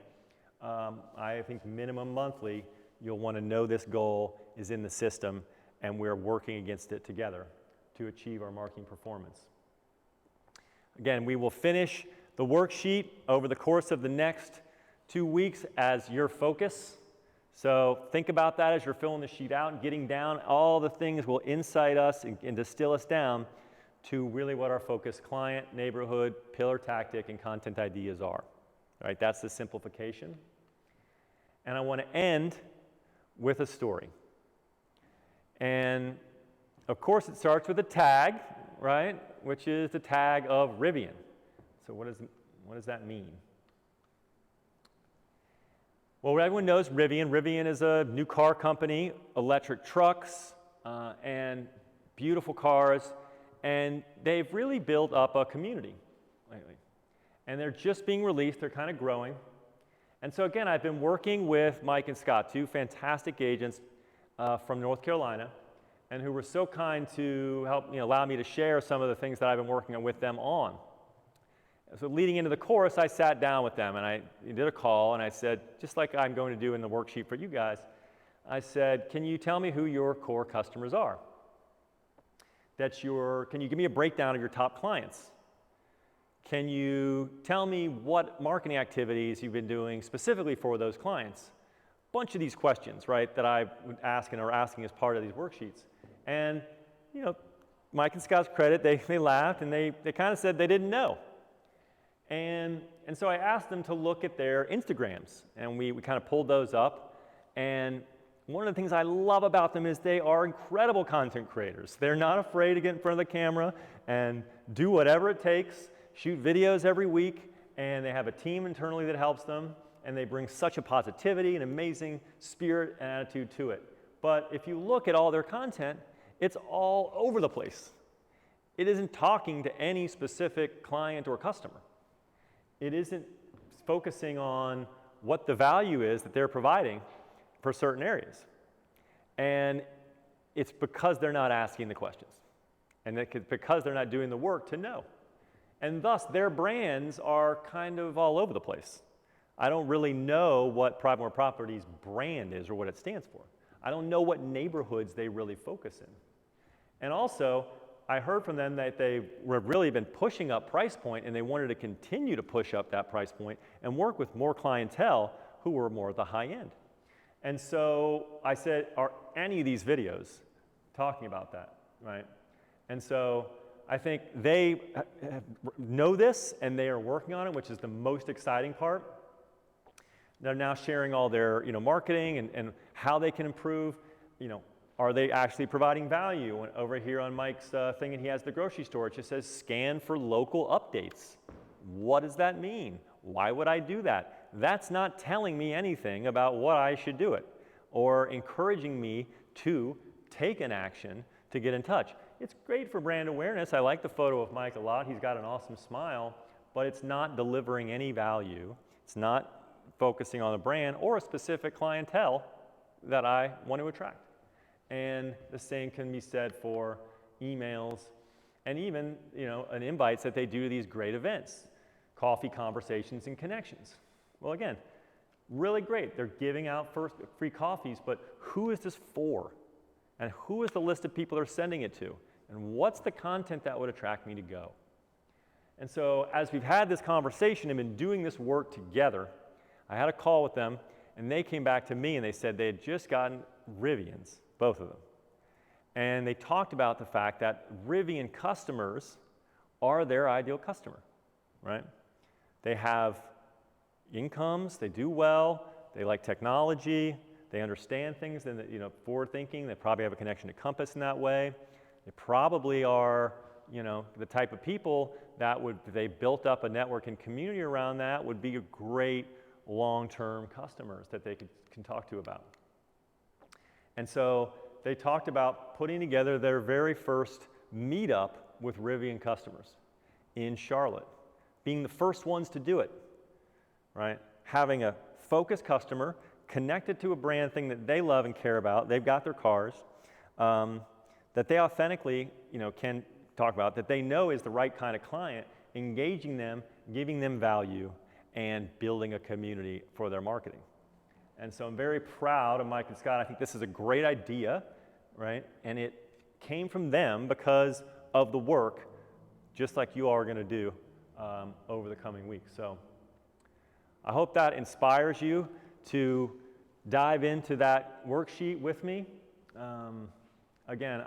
I think minimum monthly, you'll want to know this goal is in the system and we're working against it together to achieve our marketing performance. Again, we will finish the worksheet over the course of the next 2 weeks as your focus. So think about that as you're filling the sheet out and getting down. All the things will insight us and distill us down to really what our focus client, neighborhood, pillar tactic, and content ideas are. All right, that's the simplification. And I want to end with a story. And of course, it starts with a tag, right? Which is the tag of Rivian. So what does that mean? Well, everyone knows Rivian. Rivian is a new car company, electric trucks, and beautiful cars. And they've really built up a community lately. And they're just being released. They're kind of growing. And so again, I've been working with Mike and Scott, two fantastic agents from North Carolina, and who were so kind to help allow me to share some of the things that I've been working with them on. So leading into the course, I sat down with them and I did a call and I said, just like I'm going to do in the worksheet for you guys, I said, can you tell me who your core customers are? Can you give me a breakdown of your top clients? Can you tell me what marketing activities you've been doing specifically for those clients? A bunch of these questions, right, that I would ask and are asking as part of these worksheets. And, Mike and Scott's credit, they laughed and they kind of said they didn't know. And so I asked them to look at their Instagrams, and we kind of pulled those up. And one of the things I love about them is they are incredible content creators. They're not afraid to get in front of the camera and do whatever it takes, shoot videos every week, and they have a team internally that helps them, and they bring such a positivity and amazing spirit and attitude to it. But if you look at all their content, it's all over the place. It isn't talking to any specific client or customer. It isn't focusing on what the value is that they're providing for certain areas. And it's because they're not asking the questions. And because they're not doing the work to know. And thus, their brands are kind of all over the place. I don't really know what Private Properties brand is or what it stands for. I don't know what neighborhoods they really focus in. And also, I heard from them that they've really been pushing up price point and they wanted to continue to push up that price point and work with more clientele who were more at the high end. And so I said, are any of these videos talking about that, right? And so I think they know this and they are working on it, which is the most exciting part. They're now sharing all their marketing and how they can improve. Are they actually providing value? When over here on Mike's thing, and he has the grocery store, it just says scan for local updates. What does that mean? Why would I do that? That's not telling me anything about what I should do it or encouraging me to take an action to get in touch. It's great for brand awareness. I like the photo of Mike a lot. He's got an awesome smile, but it's not delivering any value. It's not focusing on a brand or a specific clientele that I want to attract. And the same can be said for emails and even, an invites that they do to these great events, coffee conversations and connections. Well, again, really great. They're giving out free coffees, but who is this for? And who is the list of people they're sending it to? And what's the content that would attract me to go? And so as we've had this conversation and been doing this work together, I had a call with them, and they came back to me and they said they had just gotten Rivians, both of them. And they talked about the fact that Rivian customers are their ideal customer, right? They have incomes, they do well, they like technology, they understand things, and forward thinking. They probably have a connection to Compass in that way. They probably are, the type of people that if they built up a network and community around that, would be a great long-term customers that they can talk to about. And so they talked about putting together their very first meetup with Rivian customers in Charlotte, being the first ones to do it, right? Having a focused customer connected to a brand thing that they love and care about. They've got their cars that they authentically, can talk about, that they know is the right kind of client, engaging them, giving them value, and building a community for their marketing. And so I'm very proud of Mike and Scott. I think this is a great idea, right? And it came from them because of the work, just like you all are going to do over the coming weeks. So I hope that inspires you to dive into that worksheet with me. Again,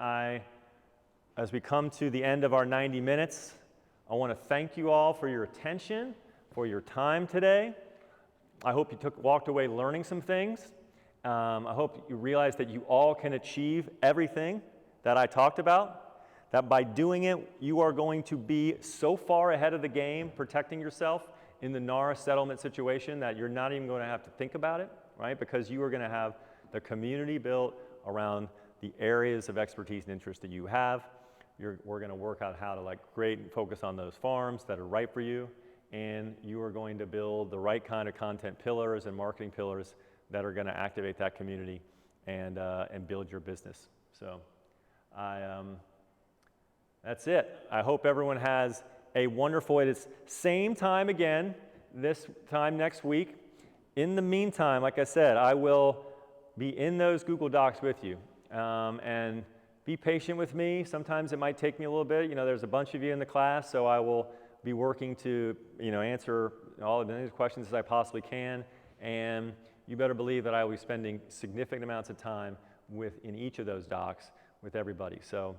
as we come to the end of our 90 minutes, I want to thank you all for your attention, for your time today. I hope you walked away learning some things. I hope you realize that you all can achieve everything that I talked about, that by doing it, you are going to be so far ahead of the game protecting yourself in the NARA settlement situation that you're not even going to have to think about it, right? Because you are going to have the community built around the areas of expertise and interest that you have. We're going to work out how to create and focus on those farms that are right for you, and you are going to build the right kind of content pillars and marketing pillars that are going to activate that community and build your business. So that's it. I hope everyone has a wonderful, it is same time again, this time next week. In the meantime, like I said, I will be in those Google Docs with you. And be patient with me. Sometimes it might take me a little bit. There's a bunch of you in the class, so I will be working to, answer all of these questions as I possibly can. And you better believe that I will be spending significant amounts of time in each of those docs with everybody. So,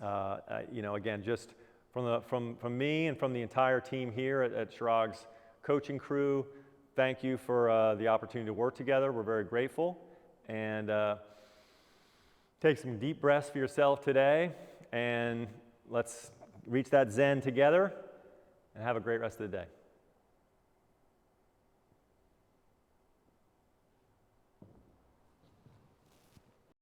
again, just from me and from the entire team here at Chirag's coaching crew, thank you for the opportunity to work together. We're very grateful. And take some deep breaths for yourself today, and let's reach that Zen together, and have a great rest of the day.